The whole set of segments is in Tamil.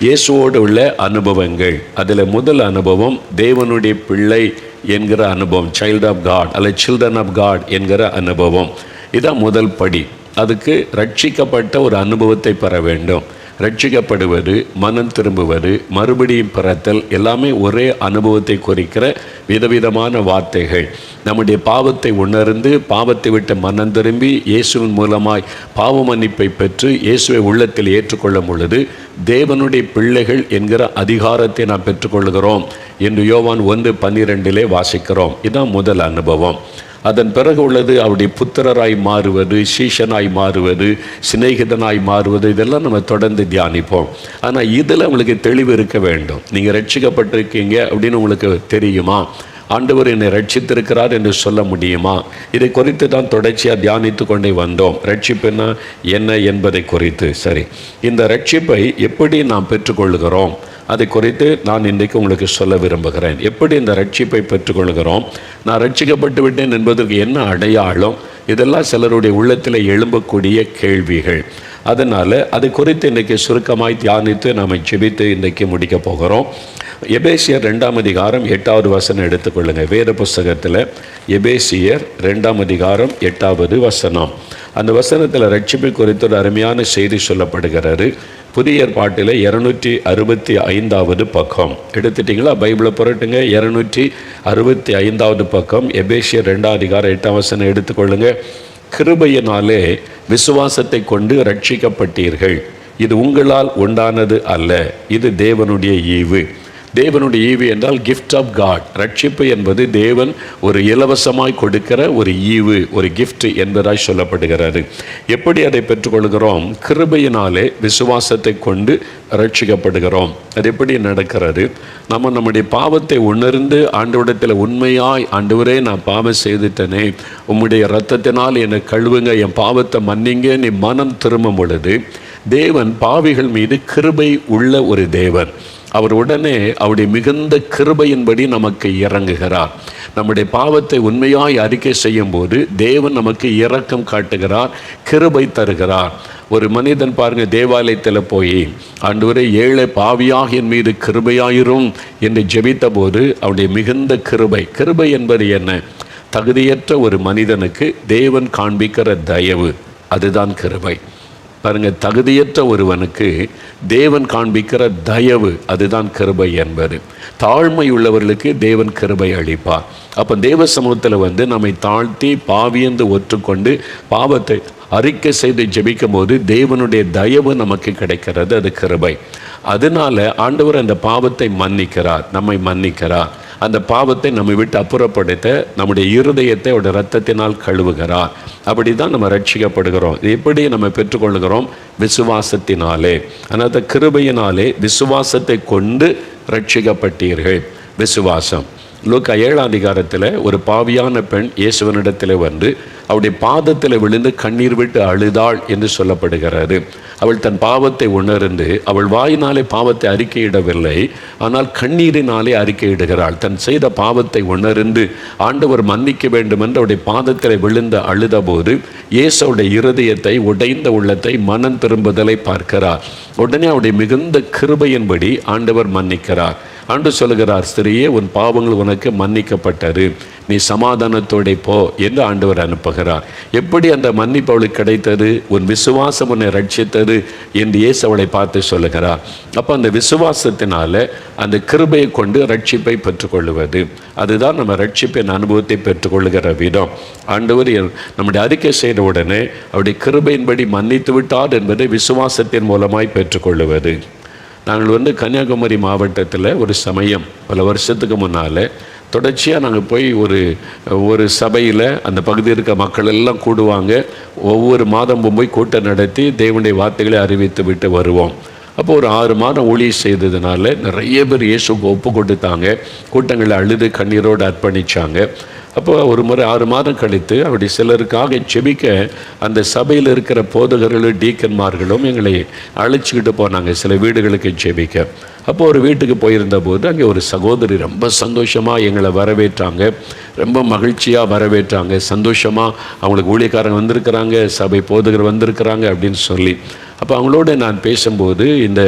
இயேசுவோடு உள்ள அனுபவங்கள். அதில் முதல் அனுபவம் தேவனுடைய பிள்ளை என்கிற அனுபவம், சைல்ட் ஆஃப் காட் அல்லது சில்ட்ரன் ஆஃப் காட் என்கிற அனுபவம். இதான் முதல் படி. அதுக்கு ரட்சிக்கப்பட்ட ஒரு அனுபவத்தை பெற வேண்டும். ரட்சிக்கப்படுவது, மனம் திரும்புவது, மறுபடியும் பிறத்தல் எல்லாமே ஒரே அனுபவத்தை குறிக்கிற விதவிதமான வார்த்தைகள். நம்முடைய பாவத்தை உணர்ந்து பாவத்தை விட்டு மனம் திரும்பி இயேசுவின் மூலமாய் பாவ மன்னிப்பை பெற்று இயேசுவை உள்ளத்தில் ஏற்றுக்கொள்ளும் பொழுது தேவனுடைய பிள்ளைகள் என்கிற அதிகாரத்தை நாம் பெற்றுக்கொள்கிறோம் என்று யோவான் 1:12 வாசிக்கிறோம். இதுதான் முதல் அனுபவம். அதன் பிறகு உள்ளது அவருடைய புத்திரராய் மாறுவது, சீஷனாய் மாறுவது, சிநேகிதனாய் மாறுவது. இதெல்லாம் நம்ம தொடர்ந்து தியானிப்போம். ஆனால் இதில் உங்களுக்கு தெளிவு இருக்க வேண்டும். நீங்கள் ரட்சிக்கப்பட்டிருக்கீங்க அப்படின்னு உங்களுக்கு தெரியுமா? ஆண்டவர் என்னை ரட்சித்திருக்கிறார் என்று சொல்ல முடியுமா? இதை குறித்து தான் தொடர்ச்சியாக தியானித்து கொண்டே வந்தோம். ரட்சிப்புனா என்ன என்பதை குறித்து. சரி, இந்த ரட்சிப்பை எப்படி நாம் பெற்றுக்கொள்கிறோம் அதை குறித்து நான் இன்றைக்கு உங்களுக்கு சொல்ல விரும்புகிறேன். எப்படி இந்த ரட்சிப்பை பெற்றுக்கொள்கிறோம், நான் ரட்சிக்கப்பட்டு விட்டேன் என்பதற்கு என்ன அடையாளம், இதெல்லாம் சிலருடைய உள்ளத்தில் எழும்பக்கூடிய கேள்விகள். அதனால் அதை குறித்து இன்றைக்கி சுருக்கமாய் தியானித்து நாம் ஜெபித்து இன்றைக்கி முடிக்க போகிறோம். எபேசியர் 2:8 எடுத்துக்கொள்ளுங்கள். வேத புஸ்தகத்தில் எபேசியர் 2:8 அந்த வசனத்தில் ரட்சிப்பை குறித்து ஒரு அருமையான செய்தி சொல்லப்படுகிறது. புதிய ஏற்பாட்டில் 265 பக்கம் எடுத்துட்டிங்களா? பைபிளை புரட்டுங்க. 265 பக்கம் எபேசியர் 2:8 எடுத்துக்கொள்ளுங்க. கிருபையினாலே விசுவாசத்தை கொண்டு ரட்சிக்கப்பட்டீர்கள், இது உங்களால் உண்டானது அல்ல, இது தேவனுடைய ஈவு. தேவனுடைய ஈவு என்றால் கிஃப்ட் ஆஃப் காட். ரட்சிப்பு என்பது தேவன் ஒரு இலவசமாய் கொடுக்கிற ஒரு ஈவு, ஒரு கிஃப்ட் என்பதாய் சொல்லப்படுகிறது. எப்படி அதை பெற்றுக்கொள்கிறோம்? கிருபையினாலே விசுவாசத்தை கொண்டு ரட்சிக்கப்படுகிறோம். அது எப்படி நடக்கிறது? நம்முடைய பாவத்தை உணர்ந்து ஆண்டவரிடத்தில் உண்மையாய், ஆண்டவரே நான் பாவம் செய்துட்டனே, உம்முடைய இரத்தத்தினால் என்னை கழுவுங்க, என் பாவத்தை மன்னிங்க, நீ மனம் திரும்பும் பொழுது தேவன் பாவிகள் மீது கிருபை உள்ள ஒரு தேவன். அவர் உடனே அவருடைய மிகுந்த கிருபையின்படி நமக்கு இறங்குகிறார். நம்முடைய பாவத்தை உண்மையாய் அறிக்கை செய்யும் போது தேவன் நமக்கு இரக்கம் காட்டுகிறார், கிருபை தருகிறார். ஒரு மனிதன் பாருங்க, தேவாலயத்தில் போய் ஆண்டவரே ஏழை பாவியாக என் மீது கிருபையாயிரும் என்று ஜெபித்த போது அவருடைய மிகுந்த கிருபை. கிருபை என்பது என்ன? தகுதியற்ற ஒரு மனிதனுக்கு தேவன் காண்பிக்கிற தயவு, அதுதான் கிருபை. பாருங்க, தகுதியற்ற ஒருவனுக்கு தேவன் காண்பிக்கிற தயவு, அதுதான் கிருபை என்பது. தாழ்மை உள்ளவர்களுக்கு தேவன் கிருபை அளிப்பார். அப்போ தேவ சமூகத்தில் நம்மை தாழ்த்தி பாவியந்து ஒற்றுக்கொண்டு பாவத்தை அறிக்கை செய்து ஜெபிக்கும் போது தேவனுடைய தயவு நமக்கு கிடைக்கிறது, அது கிருபை. அதனால ஆண்டவர் அந்த பாவத்தை மன்னிக்கிறார், நம்மை மன்னிக்கிறார். அந்த பாவத்தை நம்மை விட்டு அப்புறப்படுத்த நம்முடைய இருதயத்தை அவருடைய இரத்தத்தினால் கழுவுகிறார். அப்படி தான் நம்ம ரட்சிக்கப்படுகிறோம். எப்படி நம்ம பெற்றுக்கொள்கிறோம்? விசுவாசத்தினாலே. அந்த கிருபையினாலே விசுவாசத்தை கொண்டு ரட்சிக்கப்பட்டீர்கள். விசுவாசம். லூக்கா 7 ஒரு பாவியான பெண் இயேசுவனிடத்தில் வந்து அவருடைய பாதத்தில் விழுந்து கண்ணீர் விட்டு அழுதாள் என்று சொல்லப்படுகிறது. அவள் தன் பாவத்தை உணர்ந்து அவள் வாயினாலே பாவத்தை அறிக்கையிடவில்லை, ஆனால் கண்ணீரினாலே அறிக்கையிடுகிறாள். தன் செய்த பாவத்தை உணர்ந்து ஆண்டவர் மன்னிக்க வேண்டும் என்று அவருடைய பாதத்தில் விழுந்து அழுத போது இயேசுடைய இருதயத்தை, உடைந்த உள்ளத்தை, மனம் திரும்புதலை பார்க்கிறார். உடனே அவருடைய மிகுந்த கிருபையின்படி ஆண்டவர் மன்னிக்கிறார். ஆண்டு சொல்லுகிறார், ஸ்திரியே, உன் பாவங்கள் உனக்கு மன்னிக்கப்பட்டது, நீ சமாதானத்தோட போ என்று ஆண்டவர் அனுப்புகிறார். எப்படி அந்த மன்னிப்பு அவளுக்கு கிடைத்தது? உன் விசுவாசம் உன்னை ரட்சித்தது என்று இயேசு அவளை பார்த்து சொல்லுகிறார். அப்போ அந்த விசுவாசத்தினால அந்த கிருபையை கொண்டு ரட்சிப்பை பெற்றுக்கொள்வது, அதுதான் நம்ம ரட்சிப்பின் அனுபவத்தை பெற்றுக்கொள்ளுகிற விதம். ஆண்டவர் நம்முடைய அறிக்கை செய்த உடனே அவருடைய கிருபையின்படி மன்னித்து விட்டார் என்பதை விசுவாசத்தின் மூலமாய் பெற்றுக்கொள்வது. நாங்கள் கன்னியாகுமரி மாவட்டத்தில் ஒரு சமயம் பல வருஷத்துக்கு முன்னால் தொடர்ச்சியாக நாங்கள் போய் ஒரு சபையில் அந்த பகுதியில் இருக்க மக்கள் எல்லாம் கூடுவாங்க. ஒவ்வொரு மாதம் போய் கூட்டம் நடத்தி தேவனுடைய வார்த்தைகளை அறிவித்து விட்டு வருவோம். அப்போ ஒரு 6 மாதம் ஊழியம் செய்ததுனால நிறைய பேர் இயேசுக்கு ஒப்பு கொடுத்தாங்க. கூட்டங்களை அழுது கண்ணீரோடு அர்ப்பணித்தாங்க. அப்போ ஒரு முறை 6 மாதம் கழித்து அப்படி சிலருக்காக செபிக்க அந்த சபையில் இருக்கிற போதகர்களும் டீக்கன்மார்களும் எங்களை அழைச்சிக்கிட்டு போனாங்க சில வீடுகளுக்கு செபிக்க. அப்போ ஒரு வீட்டுக்கு போயிருந்த போது அங்கே ஒரு சகோதரி ரொம்ப சந்தோஷமாக எங்களை வரவேற்றாங்க, ரொம்ப மகிழ்ச்சியாக வரவேற்றாங்க. சந்தோஷமாக அவங்களுக்கு ஊழியக்காரங்க வந்திருக்கிறாங்க, சபை போதகர் வந்திருக்கிறாங்க அப்படின்னு சொல்லி. அப்போ அவங்களோட நான் பேசும்போது, இந்த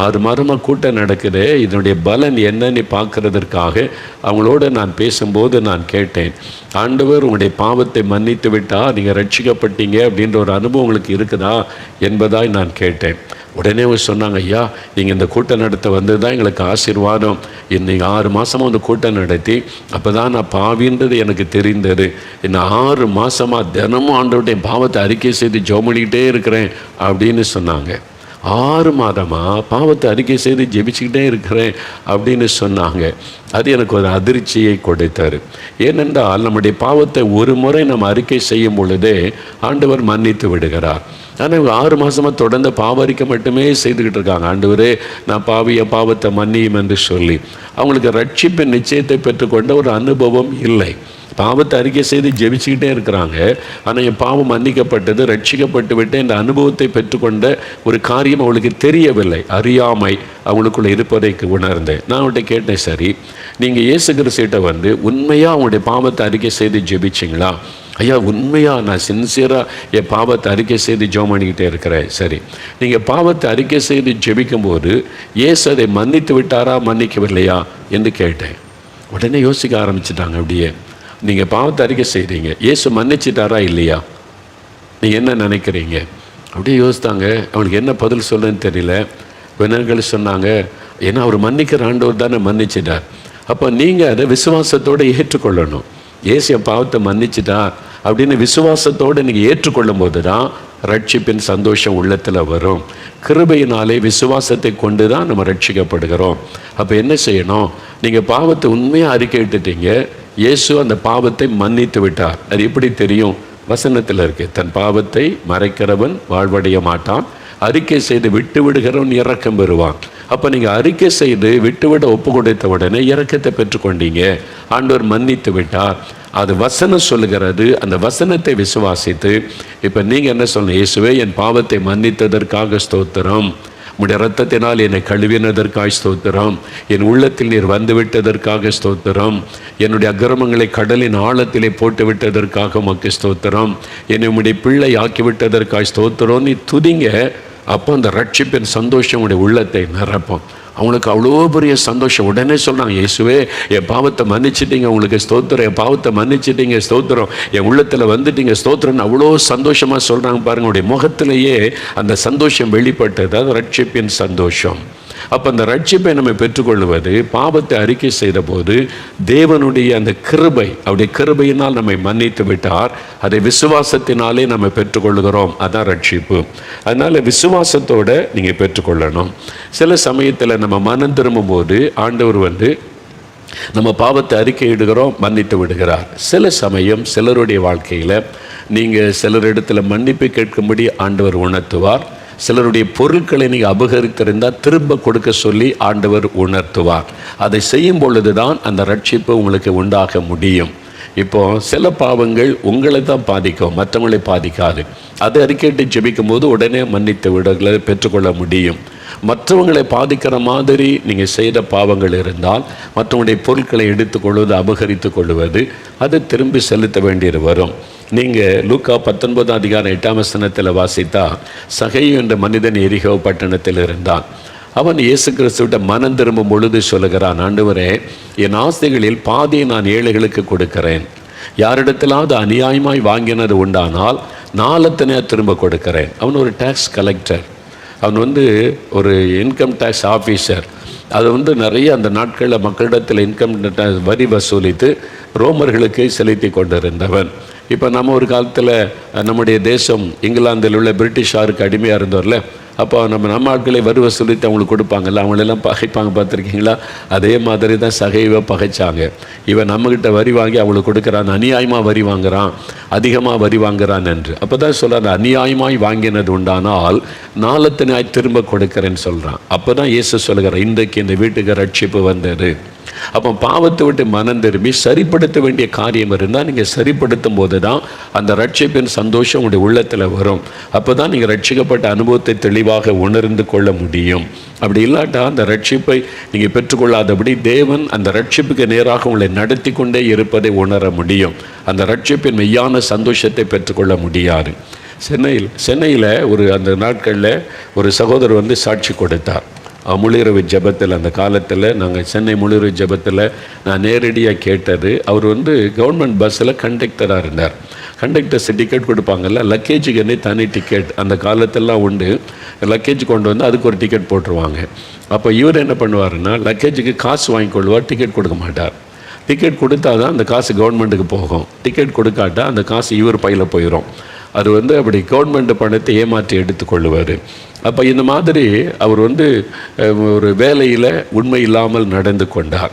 6 மாதமாக கூட்டம் நடக்குது, இதனுடைய பலன் என்னன்னு பார்க்கறதற்காக அவங்களோட நான் பேசும்போது நான் கேட்டேன், ஆண்டவர் உங்களுடைய பாவத்தை மன்னித்து விட்டால் நீங்கள் ரட்சிக்கப்பட்டீங்க அப்படின்ற ஒரு அனுபவம் உங்களுக்கு இருக்குதா என்பதாய் நான் கேட்டேன். உடனே அவங்க சொன்னாங்க, ஐயா நீங்கள் இந்த கூட்டம் நடத்த வந்தது தான் எங்களுக்கு ஆசீர்வாதம். நீங்கள் 6 மாதமாக அந்த கூட்டம் நடத்தி அப்போ தான் நான் பாவின்றது எனக்கு தெரிந்தது. இன்னும் 6 மாதமாக தினமும் ஆண்டவருடைய பாவத்தை அறிக்கை செய்து ஜெபம் பண்ணிக்கிட்டே இருக்கிறேன் அப்படின்னு சொன்னாங்க. 6 மாதமாக பாவத்தை அறிக்கை செய்து ஜெபிச்சுக்கிட்டே இருக்கிறேன் அப்படின்னு சொன்னாங்க. அது எனக்கு ஒரு அதிர்ச்சியை கொடுத்தார். ஏனென்றால் நம்முடைய பாவத்தை ஒரு முறை நம்ம அறிக்கை செய்யும் பொழுதே ஆண்டவர் மன்னித்து விடுகிறார். ஆனால் இவங்க 6 மாதமாக தொடர்ந்து பாவரிக்கை மட்டுமே செய்துக்கிட்டு இருக்காங்க. ஆண்டவரே நான் பாவத்தை மன்னியும் என்று சொல்லி அவங்களுக்கு ரட்சிப்பின் நிச்சயத்தை பெற்றுக்கொண்ட ஒரு அனுபவம் இல்லை. பாவத்தை அறிக்கை செய்து ஜெபிச்சுக்கிட்டே இருக்கிறாங்க. ஆனால் என் பாவம் மன்னிக்கப்பட்டது, ரட்சிக்கப்பட்டு விட்டு இந்த அனுபவத்தை பெற்றுக்கொண்ட ஒரு காரியம் அவங்களுக்கு தெரியவில்லை. அறியாமை அவங்களுக்குள்ள இருப்பதை உணர்ந்தேன். நான் அவங்கள்ட்ட கேட்டேன், சரி நீங்கள் இயேசு கிறிஸ்துவிட்ட வந்து உண்மையாக அவங்களுடைய பாவத்தை அறிக்கை செய்து ஜெபிச்சிங்களா? ஐயா உண்மையாக நான் சின்சியராக என் பாவத்தை அறிக்கை செய்து ஜெபம் பண்ணிக்கிட்டே இருக்கிறேன். சரி, நீங்கள் பாவத்தை அறிக்கை செய்து ஜெபிக்கும்போது இயேசு அதை மன்னித்து விட்டாரா மன்னிக்கவில்லையா என்று கேட்டேன். உடனே யோசிக்க ஆரம்பிச்சிட்டாங்க. அப்படியே நீங்கள் பாவத்தை அறிக்கை செய்கிறீங்க, இயேசு மன்னிச்சிட்டாரா இல்லையா, நீங்கள் என்ன நினைக்கிறீங்க? அப்படியே யோசித்தாங்க. அவங்களுக்கு என்ன பதில் சொல்லுன்னு தெரியல. வினர்கள் சொன்னாங்க, ஏன்னா அவர் மன்னிக்கிற ஆண்டவர் தானே மன்னிச்சிட்டார். அப்போ நீங்கள் அதை விசுவாசத்தோடு ஏற்றுக்கொள்ளணும். இயேசு என் பாவத்தை மன்னிச்சிட்டா அப்படின்னு விசுவாசத்தோடு நீங்கள் ஏற்றுக்கொள்ளும் போது தான் ரட்சிப்பின் சந்தோஷம் உள்ளத்தில் வரும். கிருபையினாலே விசுவாசத்தை கொண்டு தான் நம்ம ரட்சிக்கப்படுகிறோம். அப்போ என்ன செய்யணும்? நீங்கள் பாவத்தை உண்மையாக அறிக்கையிட்டுட்டீங்க, இயேசு அந்த பாவத்தை மன்னித்து விட்டார். அது எப்படி தெரியும்? வசனத்தில் இருக்கு, தன் பாவத்தை மறைக்கிறவன் வாழ்வடைய மாட்டான், அறிக்கை செய்து விட்டு விடுகிறவன் இரக்கம் பெறுவான். அப்போ நீங்கள் அறிக்கை செய்து விட்டுவிட ஒப்பு கொடுத்த உடனே இரக்கத்தை பெற்றுக்கொண்டீங்க, ஆண்டவர் மன்னித்து விட்டார். அது வசனம் சொல்லுகிறது. அந்த வசனத்தை விசுவாசித்து இப்போ நீங்கள் என்ன சொல்லணும்? இயேசுவே என் பாவத்தை மன்னித்ததற்காக ஸ்தோத்திரம், உம்முடைய இரத்தத்தினால் என்னை கழுவினதற்காக ஸ்தோத்திரம், என் உள்ளத்தில் நீர் வந்துவிட்டதற்காக ஸ்தோத்திரம், என்னுடைய அக்கிரமங்களை கடலின் ஆழத்திலே போட்டு விட்டதற்காக உமக்கு ஸ்தோத்திரம், என்னை உம்முடைய பிள்ளை ஆக்கிவிட்டதற்காக ஸ்தோத்திரம் நீ துதிங்க. அப்போ அந்த ரட்சிப்பின் சந்தோஷம் உடைய உள்ளத்தை நிரப்பும். அவங்களுக்கு அவ்வளோ பெரிய சந்தோஷம். உடனே சொல்கிறாங்க, இயேசுவே என் பாவத்தை மன்னிச்சிட்டீங்க, உங்களுக்கு ஸ்தோத்திரம், என் பாவத்தை மன்னிச்சிட்டீங்க ஸ்தோத்திரம், என் உள்ளத்தில் வந்துட்டீங்க ஸ்தோத்திரம்னு அவ்வளோ சந்தோஷமாக சொல்கிறாங்க. பாருங்கள், உடைய முகத்திலேயே அந்த சந்தோஷம் வெளிப்பட்டது. அது ரட்சிப்பின் சந்தோஷம். அப்போ அந்த ரட்சிப்பை நம்ம பெற்றுக்கொள்வது, பாவத்தை அறிக்கை செய்த போது தேவனுடைய அந்த கிருபை, அவருடைய கிருபையினால் நம்மை மன்னித்து விட்டார். அதை விசுவாசத்தினாலே நம்ம பெற்றுக்கொள்கிறோம். அதான் ரட்சிப்பு. அதனால் விசுவாசத்தோடு நீங்கள் பெற்றுக்கொள்ளணும். சில சமயத்தில் நம்ம மனம் திரும்பும் போது ஆண்டவர் வந்து நம்ம பாவத்தை அறிக்கையிடுகிறோம், மன்னித்து விடுகிறார். சில சமயம் சிலருடைய வாழ்க்கையில் நீங்கள் சிலரிடத்தில் மன்னிப்பு கேட்கும்படி ஆண்டவர் உணர்த்துவார். சிலருடைய பொருட்களை நீங்கள் அபகரித்திருந்தால் திரும்ப கொடுக்க சொல்லி ஆண்டவர் உணர்த்துவார். அதை செய்யும் பொழுது தான் அந்த ரட்சிப்பு உங்களுக்கு உண்டாக முடியும். இப்போது சில பாவங்கள் உங்களை தான் பாதிக்கும், மற்றவங்களை பாதிக்காது. அதை அறிக்கையிட்டு ஜெபிக்கும் போது உடனே மன்னித்து விடுதலை பெற்றுக்கொள்ள முடியும். மற்றவங்களை பாதிக்கிற மாதிரி நீங்கள் செய்த பாவங்கள் இருந்தால் மற்றவங்களுடைய பொருட்களை எடுத்துக்கொள்வது, அபகரித்து கொள்வது, அதை திரும்பி செலுத்த வேண்டியது வரும். நீங்கள் லூக்கா 19:8 வாசித்தா, சகை என்ற மனிதன் எரிகோ பட்டணத்தில் இருந்தான். அவன் இயேசு கிறிஸ்துவிட்ட மனம் திரும்பும் பொழுது சொல்லுகிறான், ஆண்டவரே என் ஆஸ்திகளில் பாதியை நான் ஏழைகளுக்கு கொடுக்கிறேன், யாரிடத்திலாவது அநியாயமாய் வாங்கினது உண்டானால் 4 திரும்ப கொடுக்கிறேன். அவன் ஒரு டேக்ஸ் கலெக்டர், அவன் ஒரு இன்கம் டேக்ஸ் ஆஃபீஸர். அது நிறைய அந்த நாட்களில் மக்களிடத்தில் இன்கம் வரி வசூலித்து ரோமர்களுக்கு செலுத்தி கொண்டிருந்தவன். இப்போ நம்ம ஒரு காலத்தில் நம்முடைய தேசம் இங்கிலாந்தில் உள்ள பிரிட்டிஷாருக்கு அடிமையாக இருந்தோர்ல, அப்போ நம்ம ஆட்களை வரி வசூலித்து அவங்களுக்கு கொடுப்பாங்கல்ல, அவங்களெல்லாம் பகைப்பாங்க, பார்த்துருக்கீங்களா? அதே மாதிரி தான் சகைவை பகைச்சாங்க. இவன் நம்மக்கிட்ட வரி வாங்கி அவங்களுக்கு கொடுக்குறான், அநியாயமாக வரி வாங்குறான், அதிகமாக வரி வாங்குறான் என்று. அப்போ தான் சொல்கிறான், அநியாயமாய் வாங்கினது உண்டானால் 4 திரும்ப கொடுக்குறேன்னு சொல்கிறான். அப்போ தான் இயேசு சொல்கிறார், இன்றைக்கு இந்த வீட்டுக்கு ரட்சிப்பு வந்தது. அப்போ பாவத்தை விட்டு மனம் திரும்பி சரிப்படுத்த வேண்டிய காரியம் இருந்தால் நீங்கள் சரிப்படுத்தும் போது தான் அந்த ரட்சிப்பின் சந்தோஷம் உங்களுடைய உள்ளத்தில் வரும். அப்போ தான் நீங்கள் ரட்சிக்கப்பட்ட அனுபவத்தை தெளிவாக உணர்ந்து கொள்ள முடியும். அப்படி இல்லாட்டா அந்த ரட்சிப்பை நீங்கள் பெற்றுக்கொள்ளாதபடி தேவன் அந்த ரட்சிப்புக்கு நேராக உங்களை நடத்தி கொண்டே இருப்பதை உணர முடியும். அந்த ரட்சிப்பின் மெய்யான சந்தோஷத்தை பெற்றுக்கொள்ள முடியாது. சென்னையில் அந்த நாட்களில் ஒரு சகோதரர் சாட்சி கொடுத்தார். முழுஇரவு ஜெபத்தில், அந்த காலத்தில் நாங்கள் சென்னை முழுஇரவு ஜெபத்தில் நான் நேரடியாக கேட்டது, அவர் கவர்மெண்ட் பஸ்ஸில் கண்டக்டராக இருந்தார். கண்டக்டர்ஸ் டிக்கெட் கொடுப்பாங்கல்ல, லக்கேஜுக்கு தனி டிக்கெட் அந்த காலத்திலலாம் உண்டு. லக்கேஜ் கொண்டு அதுக்கு ஒரு டிக்கெட் போட்டுருவாங்க. அப்போ இவர் என்ன பண்ணுவாருன்னா, லக்கேஜுக்கு காசு வாங்கிக்கொள்வார், டிக்கெட் கொடுக்க மாட்டார். டிக்கெட் கொடுத்தா தான் அந்த காசு கவர்மெண்ட்டுக்கு போகும். டிக்கெட் கொடுக்காட்டா அந்த காசு இவர் பையில் போயிடும். அது அப்படி கவர்மெண்ட் பணத்தை ஏமாற்றி எடுத்துக்கொள்ளுவார். அப்போ இந்த மாதிரி அவர் ஒரு வேலையில் உண்மை இல்லாமல் நடந்து கொண்டார்.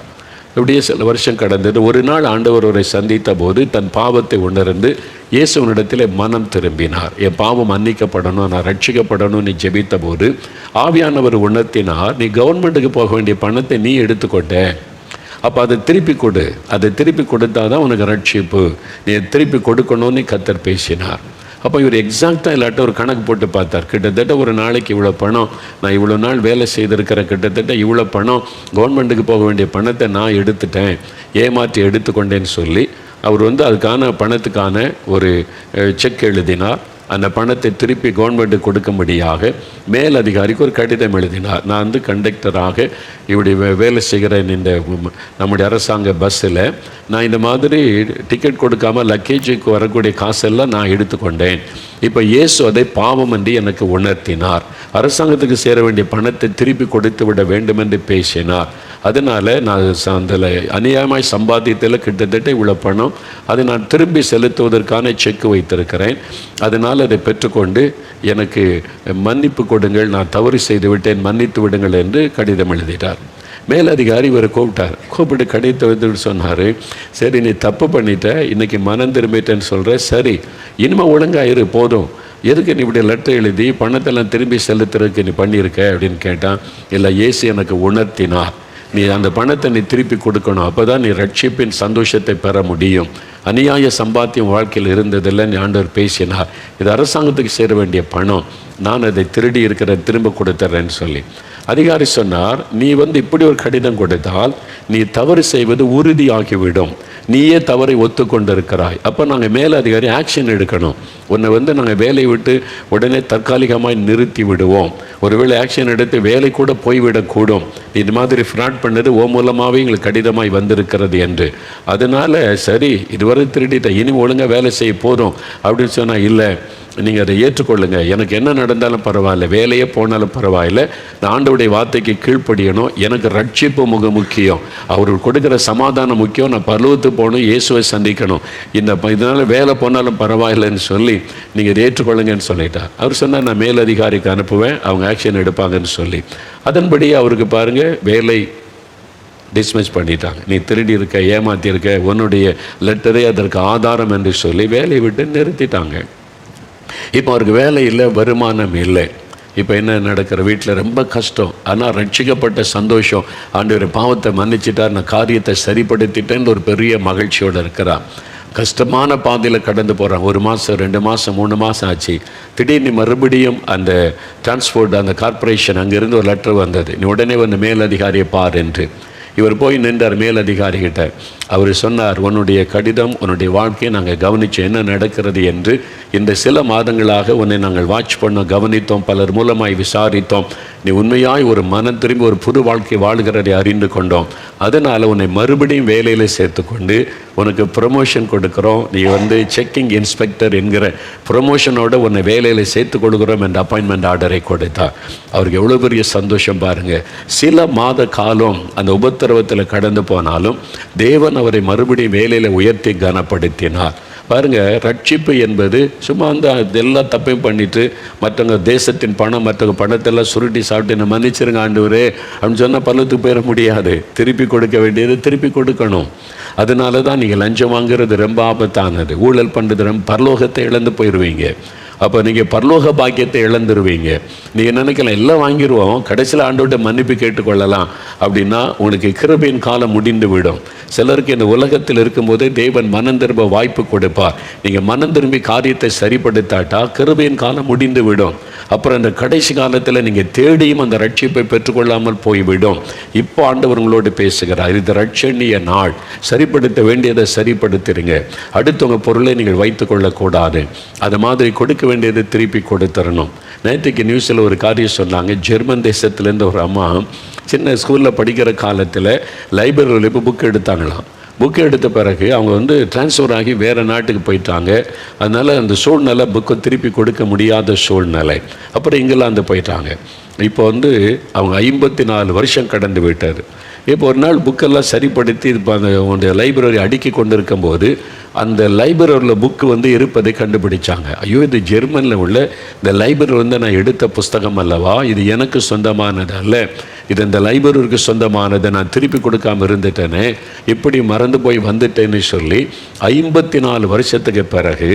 இப்படியே சில வருஷம் கடந்தது. ஒரு நாள் ஆண்டவர் அவரை சந்தித்த போது தன் பாவத்தை உணர்ந்து இயேசுவினிடத்தில் மனம் திரும்பினார். என் பாவம் மன்னிக்கப்படணும், நான் ரட்சிக்கப்படணும் நீ ஜெபித்த போது ஆவியானவர் உணர்த்தினார், நீ கவர்மெண்ட்டுக்கு போக வேண்டிய பணத்தை நீ எடுத்துக்கொண்ட, அப்போ அதை திருப்பி கொடு, அதை திருப்பி கொடுத்தா தான் உனக்கு ரட்சிப்பு, நீ திருப்பி கொடுக்கணும்னு கர்த்தர் பேசினார். அப்போ இவர் எக்ஸாக்டாக இல்லாட்ட ஒரு கணக்கு போட்டு பார்த்தார். கிட்டத்தட்ட ஒரு நாளைக்கு இவ்வளோ பணம், நான் இவ்வளோ நாள் வேலை செய்திருக்கிற, கிட்டத்தட்ட இவ்வளோ பணம் கவர்மெண்ட்டுக்கு போக வேண்டிய பணத்தை நான் எடுத்துட்டேன், ஏமாற்றி எடுத்துக்கொண்டேன்னு சொல்லி அவர் அதுக்கான பணத்துக்கான ஒரு செக் எழுதினார். அந்த பணத்தை திருப்பி கவர்மெண்ட்டுக்கு கொடுக்கும்படியாக மேல் அதிகாரிக்கு ஒரு கடிதம் எழுதினார். நான் கண்டக்டராக இப்படி வேலை செய்கிறேன் இந்த நம்முடைய அரசாங்க பஸ்ஸில், நான் இந்த மாதிரி டிக்கெட் கொடுக்காமல் லக்கேஜுக்கு வரக்கூடிய காசெல்லாம் நான் எடுத்துக்கொண்டேன். இப்போ இயேசு அதை பாவம் என்று எனக்கு உணர்த்தினார். அரசாங்கத்துக்கு சேர வேண்டிய பணத்தை திருப்பி கொடுத்து விட வேண்டும் என்று பேசினார். அதனால் நான் அந்த அநியாயமாய் சம்பாதியத்தில் கிட்டத்தட்ட இவ்வளோ பணம் அதை நான் திரும்பி செலுத்துவதற்கான செக் வைத்திருக்கிறேன். அதனால் அதை பெற்றுக்கொண்டு எனக்கு மன்னிப்பு கொடுங்கள், நான் தவறு செய்து விட்டேன், மன்னித்து விடுங்கள் என்று கடிதம் எழுதிட்டார். மேலதிகாரி இவரை கூப்பிட்டு கடிதத்தை வந்துட்டு சொன்னார், சரி நீ தப்பு பண்ணிட்ட, இன்றைக்கி மனம் திரும்பிட்டேன்னு சொல்கிற, சரி இனிமேல் ஒழுங்காயிரு, போதும், எதுக்கு நீ இப்படி லெட்டர் எழுதி பணத்தெல்லாம் திரும்பி செலுத்துறதுக்கு நீ பண்ணியிருக்க அப்படின்னு கேட்டான். இல்லை, இயேசு எனக்கு உணர்த்தினார், நீ அந்த பணத்தை நீ திருப்பி கொடுக்கணும், அப்போ தான் நீ ரட்சிப்பின் சந்தோஷத்தை பெற முடியும். அநியாய சம்பாத்தியம் வாழ்க்கையில் இருந்ததில்லை, நீ ஆண்டவர் பேசினார், இது அரசாங்கத்துக்கு சேர வேண்டிய பணம், நான் அதை திருடி இருக்கிற திரும்ப கொடுத்துட்றேன்னு சொல்லி. அதிகாரி சொன்னார், நீ இப்படி ஒரு கடிதம் கொடுத்தால் நீ தவறு செய்வது உறுதியாகிவிடும், நீயே தவறை ஒத்துக்கொண்டிருக்கிறாய், அப்போ நாங்கள் மேலதிகாரி ஆக்ஷன் எடுக்கணும், உன்னை நாங்கள் வேலையை விட்டு உடனே தற்காலிகமாக நிறுத்தி விடுவோம், ஒருவேளை ஆக்ஷன் எடுத்து வேலை கூட போய்விடக்கூடும், இது மாதிரி ஃப்ராட் பண்ணது ஓ மூலமாகவே எங்களுக்கு கடிதமாய் வந்திருக்கிறது என்று. அதனால் சரி இதுவரை திருடிட்ட, இனி ஒழுங்காக வேலை செய்ய போதும் அப்படின்னு சொன்னால், இல்லை நீங்கள் அதை ஏற்றுக்கொள்ளுங்க, எனக்கு என்ன நடந்தாலும் பரவாயில்ல, வேலையே போனாலும் பரவாயில்ல, நான் ஆண்டவருடைய வார்த்தைக்கு கீழ்ப்படியணும், எனக்கு ரட்சிப்பு முக்கியம், அவர் கொடுக்குற சமாதானம் முக்கியம், நான் பரலோகத்துக்கு போகணும், இயேசுவை சந்திக்கணும், இதனால் வேலை போனாலும் பரவாயில்லைன்னு சொல்லி நீங்கள் இதை ஏற்றுக்கொள்ளுங்கன்னு சொல்லிட்டார். அவர் சொன்னால் நான் மேலதிகாரிக்கு அனுப்புவேன், அவங்க ஆக்ஷன் எடுப்பாங்கன்னு சொல்லி. அதன்படி அவருக்கு பாருங்கள் வேலை டிஸ்மிஸ் பண்ணிட்டாங்க. நீ திருடி இருக்க, ஏமாற்றியிருக்க, உன்னுடைய லெட்டரே அதற்கு ஆதாரம் என்று சொல்லி வேலையை விட்டு நிறுத்திட்டாங்க. இப்போ அவருக்கு வேலை இல்லை, வருமானம் இல்லை. இப்போ என்ன நடக்கிற, வீட்டில் ரொம்ப கஷ்டம். ஆனால் ரட்சிக்கப்பட்ட சந்தோஷம், ஆண்டவர் பாவத்தை மன்னிச்சிட்டார், நான் காரியத்தை சரிப்படுத்திட்டேன்னு ஒரு பெரிய மகிழ்ச்சியோடு இருக்கிறான். கஷ்டமான பாதையில் கடந்து போகிறான். 1 மாதம் 2 மாதம் 3 மாதம் ஆச்சு. திடீர்னு மறுபடியும் அந்த டிரான்ஸ்போர்ட் அந்த கார்பரேஷன் அங்கேருந்து ஒரு லெட்டர் வந்தது, நீ உடனே மேலதிகாரியை பார் என்று. இவர் போய் நின்றார் மேலதிகாரிகிட்ட. அவர் சொன்னார், உன்னுடைய கடிதம், உன்னுடைய வாழ்க்கையை நாங்கள் கவனித்தோம், என்ன நடக்கிறது என்று. இந்த சில மாதங்களாக உன்னை நாங்கள் வாட்ச் பண்ணோம், கவனித்தோம், பலர் மூலமாய் விசாரித்தோம், நீ உண்மையாய் ஒரு மனம் திரும்பி ஒரு புது வாழ்க்கை வாழ்கிறதை அறிந்து கொண்டோம். அதனால் உன்னை மறுபடியும் வேலையில் சேர்த்துக்கொண்டு உனக்கு ப்ரொமோஷன் கொடுக்குறோம், நீ செக்கிங் இன்ஸ்பெக்டர் என்கிற ப்ரொமோஷனோடு உன்னை வேலையில் சேர்த்து கொடுக்குறோம் என்ற அப்பாயின்மெண்ட் ஆர்டரை கொடுத்தார். அவருக்கு எவ்வளோ பெரிய சந்தோஷம் பாருங்கள். சில மாத காலம் அந்த உபத்திரவத்தில் கடந்து போனாலும் தேவன் அவரை மறுபடியும் வேலையில் உயர்த்தி கனப்படுத்தினார். பாருங்கள், ரட்சிப்பு என்பது சும்மா எல்லா தப்பையும் பண்ணிவிட்டு மற்றவங்க தேசத்தின் பணம், மற்றவங்க பணத்தெல்லாம் சுருட்டி சாப்பிட்டு என்ன மன்னிச்சிருங்க ஆண்டவரே அப்படின்னு சொன்னால் பலத்துக்கு போயிட முடியாது. திருப்பி கொடுக்க வேண்டியது திருப்பி கொடுக்கணும். அதனால தான் நீங்கள் லஞ்சம் வாங்குறது ரொம்ப ஆபத்தானது, ஊழல் பண்ணுறது ரொம்ப, பரலோகத்தை இழந்து போயிடுவீங்க. அப்போ நீங்கள் பரலோக பாக்கியத்தை இழந்துருவீங்க. நீங்கள் நினைக்கலாம் எல்லாம் வாங்கிடுவோம், கடைசியில் ஆண்டவர்கிட்ட மன்னிப்பு கேட்டுக்கொள்ளலாம் அப்படின்னா உங்களுக்கு கிருபையின் காலம் முடிந்து விடும். சிலருக்கு இந்த உலகத்தில் இருக்கும்போதே தேவன் மனம் திரும்ப வாய்ப்பு கொடுப்பார். நீங்கள் மனம் திரும்பி காரியத்தை சரிப்படுத்தாட்டா கிருபையின் காலம் முடிந்து விடும். அப்புறம் அந்த கடைசி காலத்தில் நீங்கள் தேடியும் அந்த ரட்சிப்பை பெற்றுக்கொள்ளாமல் போய்விடும். இப்போ ஆண்டவர் உங்களோடு பேசுகிறார். இது ரட்சணிய நாள். சரிப்படுத்த வேண்டியதை சரிப்படுத்திடுங்க. அடுத்தவங்க பொருளை நீங்கள் வைத்து கொள்ளக்கூடாது. அது மாதிரி கொடுக்க வேண்டியதை திருப்பி கொடுத்துடணும். நேற்றுக்கு நியூஸில் ஒரு காரியம் சொன்னாங்க. ஜெர்மன் தேசத்துலேருந்து ஒரு அம்மா சின்ன ஸ்கூலில் படிக்கிற காலத்தில் லைப்ரரியில் இப்போ புக் எடுத்தாங்களாம். புக்கு எடுத்த பிறகு அவங்க டிரான்ஸ்ஃபர் ஆகி வேறு நாட்டுக்கு போயிட்டாங்க. அதனால் அந்த சூழ்நிலை புக்கை திருப்பி கொடுக்க முடியாத சூழ்நிலை. அப்புறம் இங்கிலாந்து போயிட்டாங்க. இப்போ அவங்க 54 வருஷம் கடந்து விட்டார். இப்போ ஒரு நாள் புக்கெல்லாம் சரிப்படுத்தி இப்போ அந்த லைப்ரரி அடுக்கி கொண்டு இருக்கும்போது அந்த லைப்ரரியில் புக்கு இருப்பதை கண்டுபிடிச்சாங்க. ஐயோ, இது ஜெர்மனில் உள்ள இந்த லைப்ரரி நான் எடுத்த புஸ்தகம் அல்லவா, இது எனக்கு சொந்தமானது அல்ல, இது இந்த லைப்ரரிக்கு சொந்தமானதை நான் திருப்பி கொடுக்காமல் இருந்துட்டேனே, இப்படி மறந்து போய் வந்துட்டேன்னு சொல்லி 54 வருஷத்துக்கு பிறகு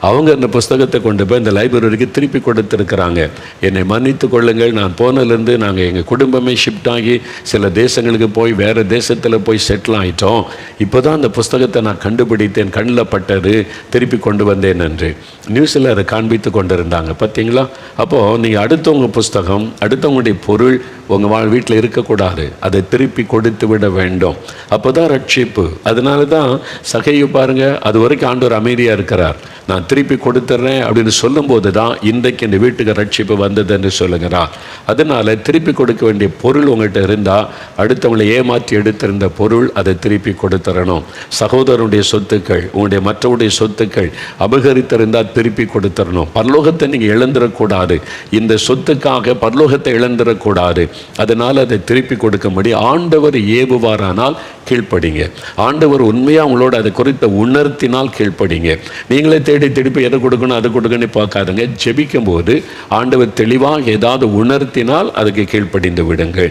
அவங்க அந்த புஸ்தகத்தை கொண்டு போய் இந்த லைப்ரரிக்கு திருப்பி கொடுத்துருக்குறாங்க. என்னை மன்னித்து கொள்ளுங்கள், நான் போனதுலேருந்து நாங்கள் எங்கள் குடும்பமே ஷிஃப்ட் ஆகி சில தேசங்களுக்கு போய் வேறு தேசத்தில் போய் செட்டில் ஆகிட்டோம். இப்போ தான் அந்த புஸ்தகத்தை நான் கண்டுபிடித்தேன், கண்ணில் பட்டது, திருப்பி கொண்டு வந்தேன் என்று நியூஸில் அதை காண்பித்து கொண்டிருந்தாங்க. பார்த்தீங்களா? அப்போது நீங்கள் அடுத்தவங்க புஸ்தகம், அடுத்தவங்களுடைய பொருள் உங்கள் வீட்டில் இருக்கக்கூடாது. அதை திருப்பி கொடுத்து விட வேண்டும். அப்போ தான் ரட்சிப்பு. அதனால தான் சகையை பாருங்கள், அது வரைக்கும் ஆண்டவர் அமைதியாக இருக்கிறார். நான் திருப்பி கொடுத்துட்றேன் அப்படின்னு சொல்லும்போது தான் இன்றைக்கு இந்த வீட்டுக்கு ரட்சிப்பு வந்ததுன்னு சொல்லுகிறார். அதனால் திருப்பி கொடுக்க வேண்டிய பொருள் உங்கள்கிட்ட இருந்தால், அடுத்தவங்களை ஏமாற்றி எடுத்திருந்த பொருள் அதை திருப்பி கொடுத்துடணும். சகோதரனுடைய சொத்துக்கள், உங்களுடைய மற்றவருடைய சொத்துக்கள் அபகரித்திருந்தால் திருப்பி கொடுத்துடணும். பரலோகத்தை நீங்கள் இழந்துடக்கூடாது. இந்த சொத்துக்காக பரலோகத்தை இழந்துடக்கூடாது. அதனால் அதை திருப்பி கொடுக்கும்படி ஆண்டவர் ஏவுவாரானால் கீழ்ப்படிங்க. ஆண்டவர் உண்மையாக உங்களோட அதை குறித்த உணர்த்தினால் கீழ்ப்படிங்க. நீங்களே தேடி திருப்பி எதை கொடுக்கணும் அதை கொடுக்கணும்னு பார்க்காதுங்க. ஜெபிக்கும் போது ஆண்டவர் தெளிவாக ஏதாவது உணர்த்தினால் அதுக்கு கீழ்ப்படிந்து விடுங்கள்.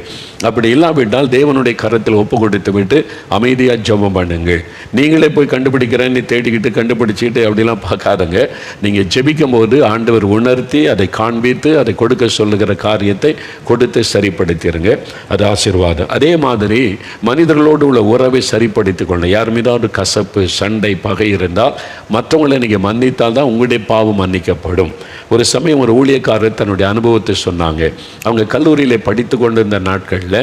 அப்படி இல்லாவிட்டால் தேவனுடைய கரத்தில் ஒப்பு கொடுத்து விட்டு அமைதியாக ஜெபம் பண்ணுங்கள். நீங்களே போய் கண்டுபிடிக்கிறேன்னு தேடிக்கிட்டு கண்டுபிடிச்சிட்டு அப்படிலாம் பார்க்காதுங்க. நீங்கள் ஜெபிக்கும் போது ஆண்டவர் உணர்த்தி அதை காண்பித்து அதை கொடுக்க சொல்லுகிற காரியத்தை கொடுத்து சரிப்படுத்திடுங்க. அது ஆசீர்வாதம். அதே மாதிரி மனிதர்களோடு உள்ள உறவை சரிப்படுத்திக் கொள்ளணும். யார் மீதாவது கசப்பு, சண்டை, பகை இருந்தால் மற்றவங்களை நீங்கள் மன்னித்தால் தான் உங்களுடைய பாவம் மன்னிக்கப்படும். ஒரு சமயம் ஒரு ஊழியக்காரர் தன்னுடைய அனுபவத்தை சொன்னாங்க. அவங்க கல்லூரியில் படித்து கொண்டிருந்த நாட்களில்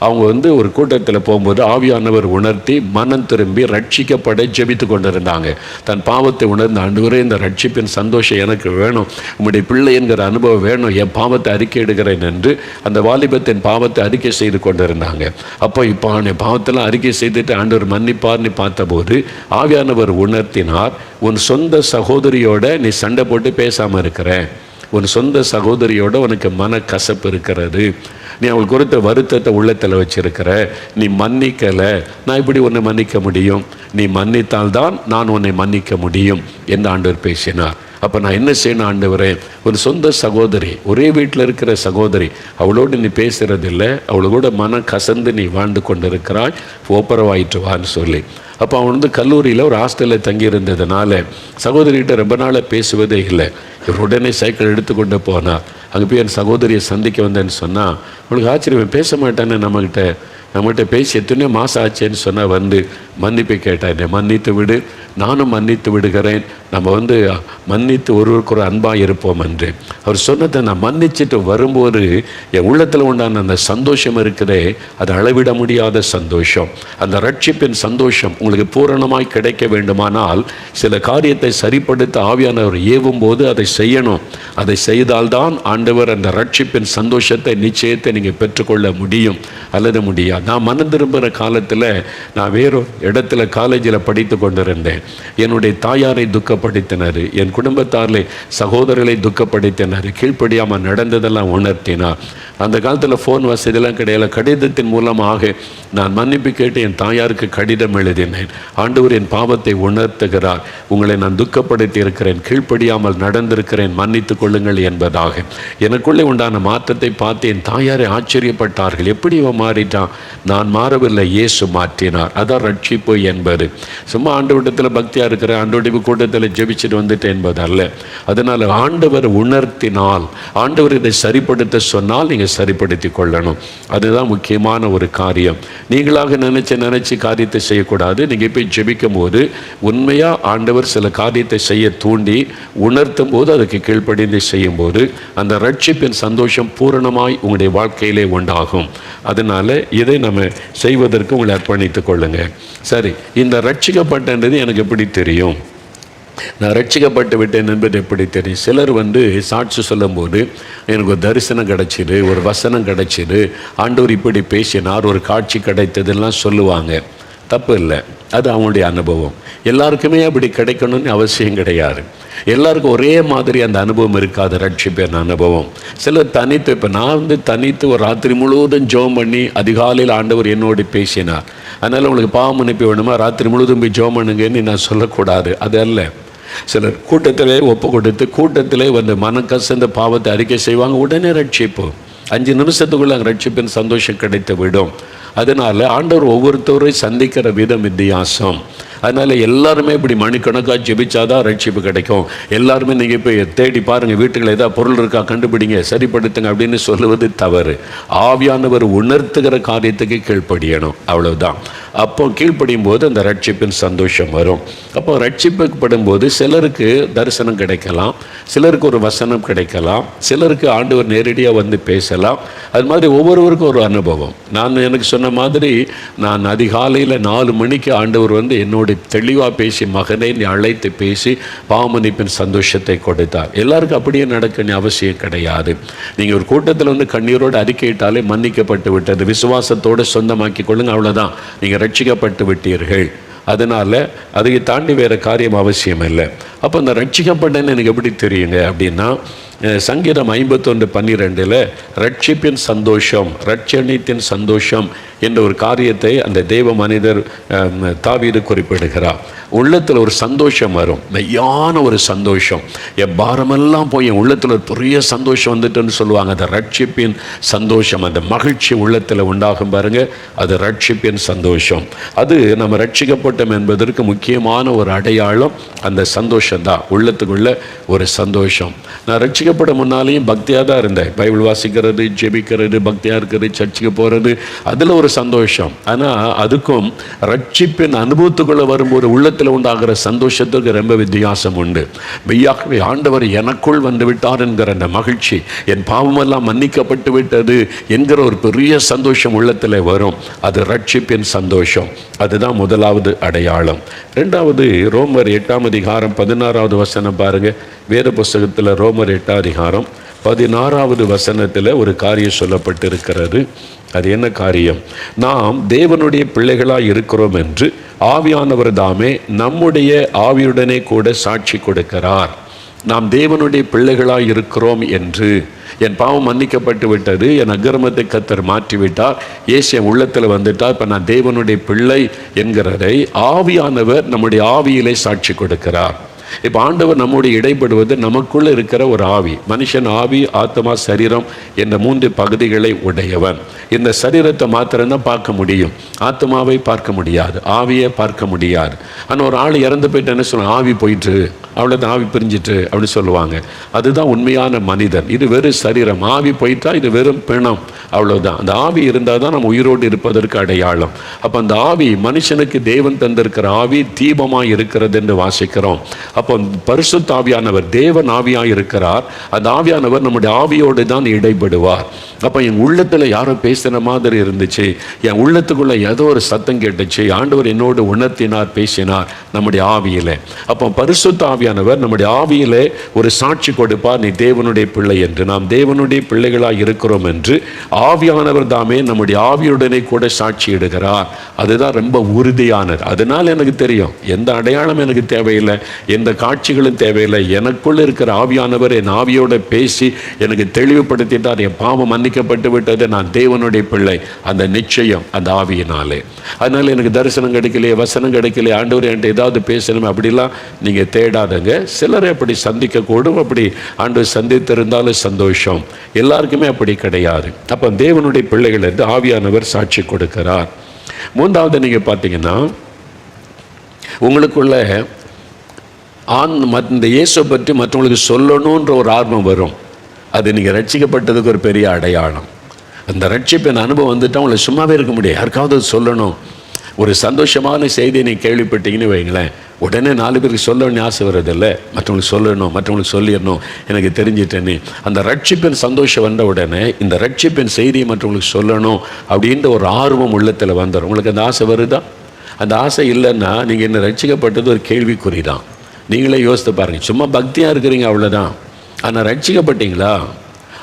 அவங்க ஒரு கூட்டத்தில் போகும்போது ஆவியானவர் உணர்த்தி மனம் திரும்பி ரட்சிக்கப்பட ஜெபித்து கொண்டிருந்தாங்க. தன் பாவத்தை உணர்ந்த ஆண்டவரே, இந்த ரட்சிப்பின் சந்தோஷம் எனக்கு வேணும், உங்களுடைய பிள்ளை என்கிற அனுபவம் வேணும், என் பாவத்தை அறிக்கை எடுக்கிறேன் என்று அந்த வாலிபத்தின் பாவத்தை அறிக்கை செய்து கொண்டிருந்தாங்க. அப்போ இப்போ என் பாவத்தெல்லாம் அறிக்கை செய்துட்டு ஆண்டவர் மன்னிப்பார்னு பார்த்தபோது ஆவியானவர் உணர்த்தினார், உன் சொந்த சகோதரியோட நீ சண்டை போட்டு பேசாமல் இருக்கிற, உன் சொந்த சகோதரியோட உனக்கு மன கசப்பு இருக்கிறது, நீ அவங்களுக்கு கொடுத்த வருத்தத்தை உள்ளத்தில் வச்சிருக்கிற, நீ மன்னிக்கலை, நான் இப்படி உன்னை மன்னிக்க முடியும், நீ மன்னித்தால்தான் நான் உன்னை மன்னிக்க முடியும் என்று ஆண்டவர் பேசினார். அப்போ நான் என்ன செய்யணும் ஆண்டவரே, ஒரு சொந்த சகோதரி, ஒரே வீட்டில் இருக்கிற சகோதரி, அவளோடு நீ பேசுகிறதில்லை, அவளோட மன கசந்து நீ வாழ்ந்து கொண்டு இருக்கிறாய், ஒப்புரவாயிட்டு வான்னு சொல்லி. அப்போ அவன் கல்லூரியில் ஒரு ஹாஸ்டலில் தங்கியிருந்ததுனால சகோதரிகிட்ட ரொம்ப நாளாக பேசுவதே இல்லை. இவர் உடனே சைக்கிள் எடுத்துக்கொண்டு போனார். அங்கே போய் என் சகோதரியை சந்திக்க வந்தேன்னு சொன்னால் அவளுக்கு ஆச்சரியம், பேச மாட்டேன்னு நம்மகிட்ட பேசி எத்தனையோ மாதம் ஆச்சேன்னு சொன்னால் மன்னிப்பு கேட்டேன். என்னை மன்னித்து விடு, நானும் மன்னித்து விடுகிறேன், நம்ம மன்னித்து ஒருவருக்கு ஒரு அன்பாக இருப்போம் என்று அவர் சொன்னதை நான் மன்னிச்சுட்டு வரும்போது என் உள்ளத்தில் உண்டான அந்த சந்தோஷம் இருக்குதே, அது அளவிட முடியாத சந்தோஷம். அந்த ரட்சிப்பின் சந்தோஷம் உங்களுக்கு பூரணமாய் கிடைக்க வேண்டுமானால் சில காரியத்தை சரிப்படுத்த ஆவியானவர் ஏவும் போது அதை செய்யணும். அதை செய்தால்தான் ஆண்டவர் அந்த ரட்சிப்பின் சந்தோஷத்தை, நிச்சயத்தை நீங்கள் பெற்றுக்கொள்ள முடியும் அல்லது முடியாது. நான் மனம் திரும்புகிற காலத்தில் நான் வேறொரு இடத்துல காலேஜில் படித்து கொண்டிருந்தேன். என்னுடைய தாயாரை துக்கப்படுத்தினார், என் குடும்பத்தாரில் சகோதரர்களை துக்கப்படுத்தினார், கீழ்ப்படியாமல் நடந்ததெல்லாம் உணர்த்தினார். அந்த காலத்தில் ஃபோன் வசதியெல்லாம் கிடையாது. கடிதத்தின் மூலமாக நான் மன்னிப்பு கேட்டு என் தாயாருக்கு கடிதம் எழுதினேன். ஆண்டவர் என் பாவத்தை உணர்த்துகிறார், உங்களை நான் துக்கப்படுத்தி இருக்கிறேன், கீழ்ப்படியாமல் நடந்திருக்கிறேன், மன்னித்து கொள்ளுங்கள் என்பதாக. எனக்குள்ளே உண்டான மாற்றத்தை பார்த்து என் தாயாரை ஆச்சரியப்பட்டார்கள். எப்படி இவன் மாறிட்டான்? நான் மாறவில்லை, இயேசு மாற்றினார். அதான் ரட்சிப்பு. ரட்சிப்பு என்பது. சும்மா ஆண்டவரிடத்தில் பக்தியாக இருக்கிற ஆண்டவருடைய கூட்டத்தில் ஜெபிச்சுட்டு வந்துட்டு என்பது அல்ல. அதனால் ஆண்டவர் உணர்த்தினால், ஆண்டவர் இதை சரிப்படுத்த சொன்னால் நீங்கள் சரிப்படுத்தி கொள்ளணும். அதுதான் முக்கியமான ஒரு காரியம். நீங்களாக நினச்சி காரியத்தை செய்யக்கூடாது. நீங்கள் போய் ஜெபிக்கும் போது உண்மையாக ஆண்டவர் சில காரியத்தை செய்ய தூண்டி உணர்த்தும் போது அதுக்கு கீழ்ப்படிந்து செய்யும் போது அந்த ரட்சிப்பின் சந்தோஷம் பூரணமாய் உங்களுடைய வாழ்க்கையிலே உண்டாகும். அதனால் இதை நம்ம செய்வதற்கு உங்களை அர்ப்பணித்துக் கொள்ளுங்க. சரி, இந்த ரட்சிக்கப்பட்டது எனக்கு எப்படி தெரியும்? நான் ரட்சிக்கப்பட்டு விட்டேன் என்பது எப்படி தெரியும்? சிலர் சாட்சி சொல்லும்போது எனக்கு ஒரு தரிசனம் கிடைச்சிது, ஒரு வசனம் கிடைச்சிது, ஆண்டவர் இப்படி பேசினார், ஒரு காட்சி கிடைத்ததெல்லாம் சொல்லுவாங்க. தப்பு இல்லை, அது அவங்களுடைய அனுபவம். எல்லாருக்குமே அப்படி கிடைக்கணும்னு அவசியம் கிடையாது. எல்லாருக்கும் ஒரே மாதிரி அந்த அனுபவம் இருக்காது. ரட்சிப்பின் அனுபவம் சிலர் தனித்து, இப்போ நான் தனித்து ஒரு ராத்திரி முழுவதும் ஜெபம் பண்ணி அதிகாலையில் ஆண்டவர் என்னோடு பேசினார், அதனால் உங்களுக்கு பாவம் அனுப்பி வேணுமா, ராத்திரி முழுவதும் போய் ஜெபம் பண்ணுங்கன்னு நான் சொல்லக்கூடாது. அது அல்ல. சிலர் கூட்டத்திலே ஒப்பு கொடுத்து கூட்டத்திலே மனக்கசந்த பாவத்தை அறிக்கை செய்வாங்க, உடனே ரட்சிப்பு 5 நிமிஷத்துக்குள்ள அங்கே ரட்சிப்பின் சந்தோஷம் கிடைத்து விடும். அதனால் ஆண்டவர் ஒவ்வொருத்தரையும் சந்திக்கிற விதம் வித்தியாசம். அதனால் எல்லாருமே இப்படி மணிக்கணக்காக ஜெபிச்சாதான் ரட்சிப்பு கிடைக்கும். எல்லாருமே நீங்கள் போய் தேடி பாருங்கள், வீட்டுகளில் ஏதாவது பொருள் இருக்கா கண்டுபிடிங்க, சரிப்படுத்துங்க அப்படின்னு சொல்லுவது தவறு. ஆவியானவர் உணர்த்துகிற காரியத்துக்கு கீழ்ப்படியணும், அவ்வளவுதான். அப்போ கீழ்ப்படியும் போது அந்த ரட்சிப்பின் சந்தோஷம் வரும். அப்போ ரட்சிப்படும் போது சிலருக்கு தரிசனம் கிடைக்கலாம், சிலருக்கு ஒரு வசனம் கிடைக்கலாம், சிலருக்கு ஆண்டவர் நேரடியாக பேசலாம். அது மாதிரி ஒவ்வொருவருக்கும் ஒரு அனுபவம். நான் எனக்கு சொன்ன மாதிரி நான் அதிகாலையில் 4 மணிக்கு ஆண்டவர் என்னோட தெளிவாக பேசி, மகனை நீ அழைத்து பேசி பாவமன்னிப்பின் சந்தோஷத்தை கொடுத்தார். எல்லாருக்கும் அப்படியே நடக்கணும் அவசியம் கிடையாது. நீங்கள் ஒரு கூட்டத்தில் கண்ணீரோடு அறிக்கையிட்டாலே மன்னிக்கப்பட்டு விட்டது, விசுவாசத்தோடு சொந்தமாக்கி கொள்ளுங்க, அவ்வளோதான், நீங்கள் ரட்சிக்கப்பட்டு விட்டீர்கள். அதனால் அதை தாண்டி வேறு காரியம் அவசியம் இல்லை. அப்போ அந்த ரட்சிக்கப்பட்டேன்னு எனக்கு எப்படி தெரியுங்க அப்படின்னா, சங்கீதம் 51:12 ரட்சிப்பின் சந்தோஷம், ரட்சணித்தின் சந்தோஷம் என்ற ஒரு காரியத்தை அந்த தேவ மனிதர் தாவீது குறிப்பிடுகிறார். உள்ளத்தில் ஒரு சந்தோஷம் வரும், மெய்யான ஒரு சந்தோஷம். என் பாரமெல்லாம் போய் என் உள்ளத்தில் ஒரு பெரிய சந்தோஷம் வந்துட்டுன்னு சொல்லுவாங்க. அந்த ரட்சிப்பின் சந்தோஷம், அந்த மகிழ்ச்சி உள்ளத்தில் உண்டாகும் பாருங்க, அது ரட்சிப்பின் சந்தோஷம். அது நம்ம ரட்சிக்கப்பட்டோம் என்பதற்கு முக்கியமான ஒரு அடையாளம் அந்த சந்தோஷம்தான், உள்ளத்துக்குள்ள ஒரு சந்தோஷம். நான் ரட்சிக்கப்பட முன்னாலேயும் பக்தியாக தான் இருந்தேன். பைபிள் வாசிக்கிறது, ஜெபிக்கிறது, பக்தியாக இருக்கிறது, சர்ச்சுக்கு போகிறது, அதில் ஒரு சந்தோஷம். ஆனால் அதுக்கும் ரட்சிப்பின் அனுபவத்துக்குள்ளே வரும்போது உள்ளத்தில் உண்டாகிற சந்தோஷத்துக்கு ரொம்ப வித்தியாசம் உண்டு. மெய்யாகவே ஆண்டவர் எனக்குள் வந்து விட்டார் என்கிற அந்த மகிழ்ச்சி, என் பாவமெல்லாம் மன்னிக்கப்பட்டு விட்டது என்கிற ஒரு பெரிய சந்தோஷம் உள்ளத்தில் வரும். அது ரட்சிப்பின் சந்தோஷம். அதுதான் முதலாவது அடையாளம். ரெண்டாவது, ரோமர் 8:16 பாருங்க. வேத புஸ்தகத்தில் ரோமர் 8:16 ஒரு காரியம் சொல்லப்பட்டிருக்கிறது. அது என்ன காரியம்? நாம் தேவனுடைய பிள்ளைகளாய் இருக்கிறோம் என்று ஆவியானவர் தாமே நம்முடைய ஆவியுடனே கூட சாட்சி கொடுக்கிறார். நாம் தேவனுடைய பிள்ளைகளாய் இருக்கிறோம் என்று, என் பாவம் மன்னிக்கப்பட்டு விட்டது, என் அக்கிரமத்தை கர்த்தர் மாற்றிவிட்டார், இயேசு என் உள்ளத்தில் வந்துட்டார், இப்போ நான் தேவனுடைய பிள்ளை என்கிறதை ஆவியானவர் நம்முடைய ஆவியிலே சாட்சி கொடுக்கிறார். இப்போ ஆண்டவர் நம்முடைய இடைப்படுவது நமக்குள்ள இருக்கிற ஒரு ஆவி. மனுஷன் ஆவி, ஆத்மா, சரீரம் என்ற 3 பகுதிகளை உடையவன். இந்த சரீரத்தை மாத்திரம்தான் பார்க்க முடியும், ஆத்மாவை பார்க்க முடியாது, ஆவியை பார்க்க முடியாது. ஆனால் ஒரு ஆள் இறந்து போயிட்டு என்ன சொல்லுவாங்க, ஆவி போயிட்டு, அவ்வளோதான், ஆவி பிரிஞ்சிட்டு அப்படி சொல்லுவாங்க. அதுதான் உண்மையான மனிதன். இது வெறும் சரீரம், ஆவி போயிட்டா இது வெறும் பிணம், அவ்வளோதான். அந்த ஆவி இருந்தால் தான் நம்ம உயிரோடு இருப்பதற்கு அடையாளம். அப்போ அந்த ஆவி, மனுஷனுக்கு தேவன் தந்திருக்கிற ஆவி தீபமாக இருக்கிறது என்று வாசிக்கிறோம். அப்போ பரிசுத்த ஆவியானவர் தேவன் ஆவியாக இருக்கிறார். அந்த ஆவியானவர் நம்முடைய ஆவியோடு தான் இடைப்படுவார். அப்போ என் உள்ளத்தில் யாரோ பேசின மாதிரி இருந்துச்சு, என் உள்ளத்துக்குள்ளே ஏதோ ஒரு சத்தம் கேட்டுச்சு, ஆண்டவர் என்னோடு உணர்த்தினார், பேசினார் நம்முடைய ஆவியில். அப்போ பரிசுத்த ஆவியானவர் நம்முடைய ஆவியிலே ஒரு சாட்சி கொடுப்பார், நீ தேவனுடைய பிள்ளை என்று, நாம் தேவனுடைய பிள்ளைகளாக இருக்கிறோம் என்று ஆவியானவர் தாமே நம்முடைய ஆவியுடனே கூட சாட்சி இடுகிறார். அதுதான் ரொம்ப உறுதியானது. அதனால் எனக்கு தெரியும், எந்த அடையாளம் எனக்கு தேவையில்லை, எந்த காட்சிகளும் தேவையில்லை. எனக்குள்ள இருக்கிற ஆவியானவர் என் ஆவியோட பேசி எனக்கு தெளிவுபடுத்திட்டார், என் பாவம் மன்னிக்கப்பட்டு விட்டது, நான் தேவனுடைய பிள்ளை. அந்த நிச்சயம் அந்த ஆவியினாலே. அதனால எனக்கு தரிசனம் கிடைக்கலையே, வசனம் கிடைக்கலையே, ஆண்டவர் என்கிட்ட ஏதாவது பேசணுமே அப்படிலாம் நீங்கள் தேடாதங்க. சிலரை அப்படி சந்திக்கக்கூடும், அப்படி ஆண்டவர் சந்தித்திருந்தாலும் சந்தோஷம். எல்லாருக்குமே அப்படி கிடையாது. அப்போ தேவனுடைய பிள்ளைகள் என்று ஆவியானவர் சாட்சி கொடுக்கிறார். மூன்றாவது நீங்கள் பார்த்தீங்கன்னா, உங்களுக்குள்ள இந்த இயேசுவை பற்றி மற்றவங்களுக்கு சொல்லணுன்ற ஒரு ஆர்வம் வரும். அது நீங்கள் ரட்சிக்கப்பட்டதுக்கு ஒரு பெரிய அடையாளம். அந்த ரட்சிப்பின் அனுபவம் வந்துட்டால் உங்களை சும்மாவே இருக்க முடியாது. யாருக்காவது சொல்லணும். ஒரு சந்தோஷமான செய்தியை நீங்கள் கேள்விப்பட்டீங்கன்னு வைங்களேன், உடனே 4 பேருக்கு சொல்லணும்னு ஆசை வருதில்லை. மற்றவங்களுக்கு சொல்லணும், மற்றவங்களுக்கு சொல்லிடணும், எனக்கு தெரிஞ்சிட்டேன்னு. அந்த ரட்சிப்பின் சந்தோஷம் வந்த உடனே இந்த ரட்சிப்பின் செய்தியை மற்றவங்களுக்கு சொல்லணும் அப்படின்ற ஒரு ஆர்வம் உள்ளத்தில் வந்துடும். உங்களுக்கு அந்த ஆசை வருதா? அந்த ஆசை இல்லைன்னா நீங்கள் என்ன ரட்சிக்கப்பட்டது ஒரு கேள்விக்குறி தான். நீங்களே யோசித்து பாருங்கள். சும்மா பக்தியாக இருக்கிறீங்க, அவ்வளோதான். ஆனால் ரட்சிக்கப்பட்டீங்களா?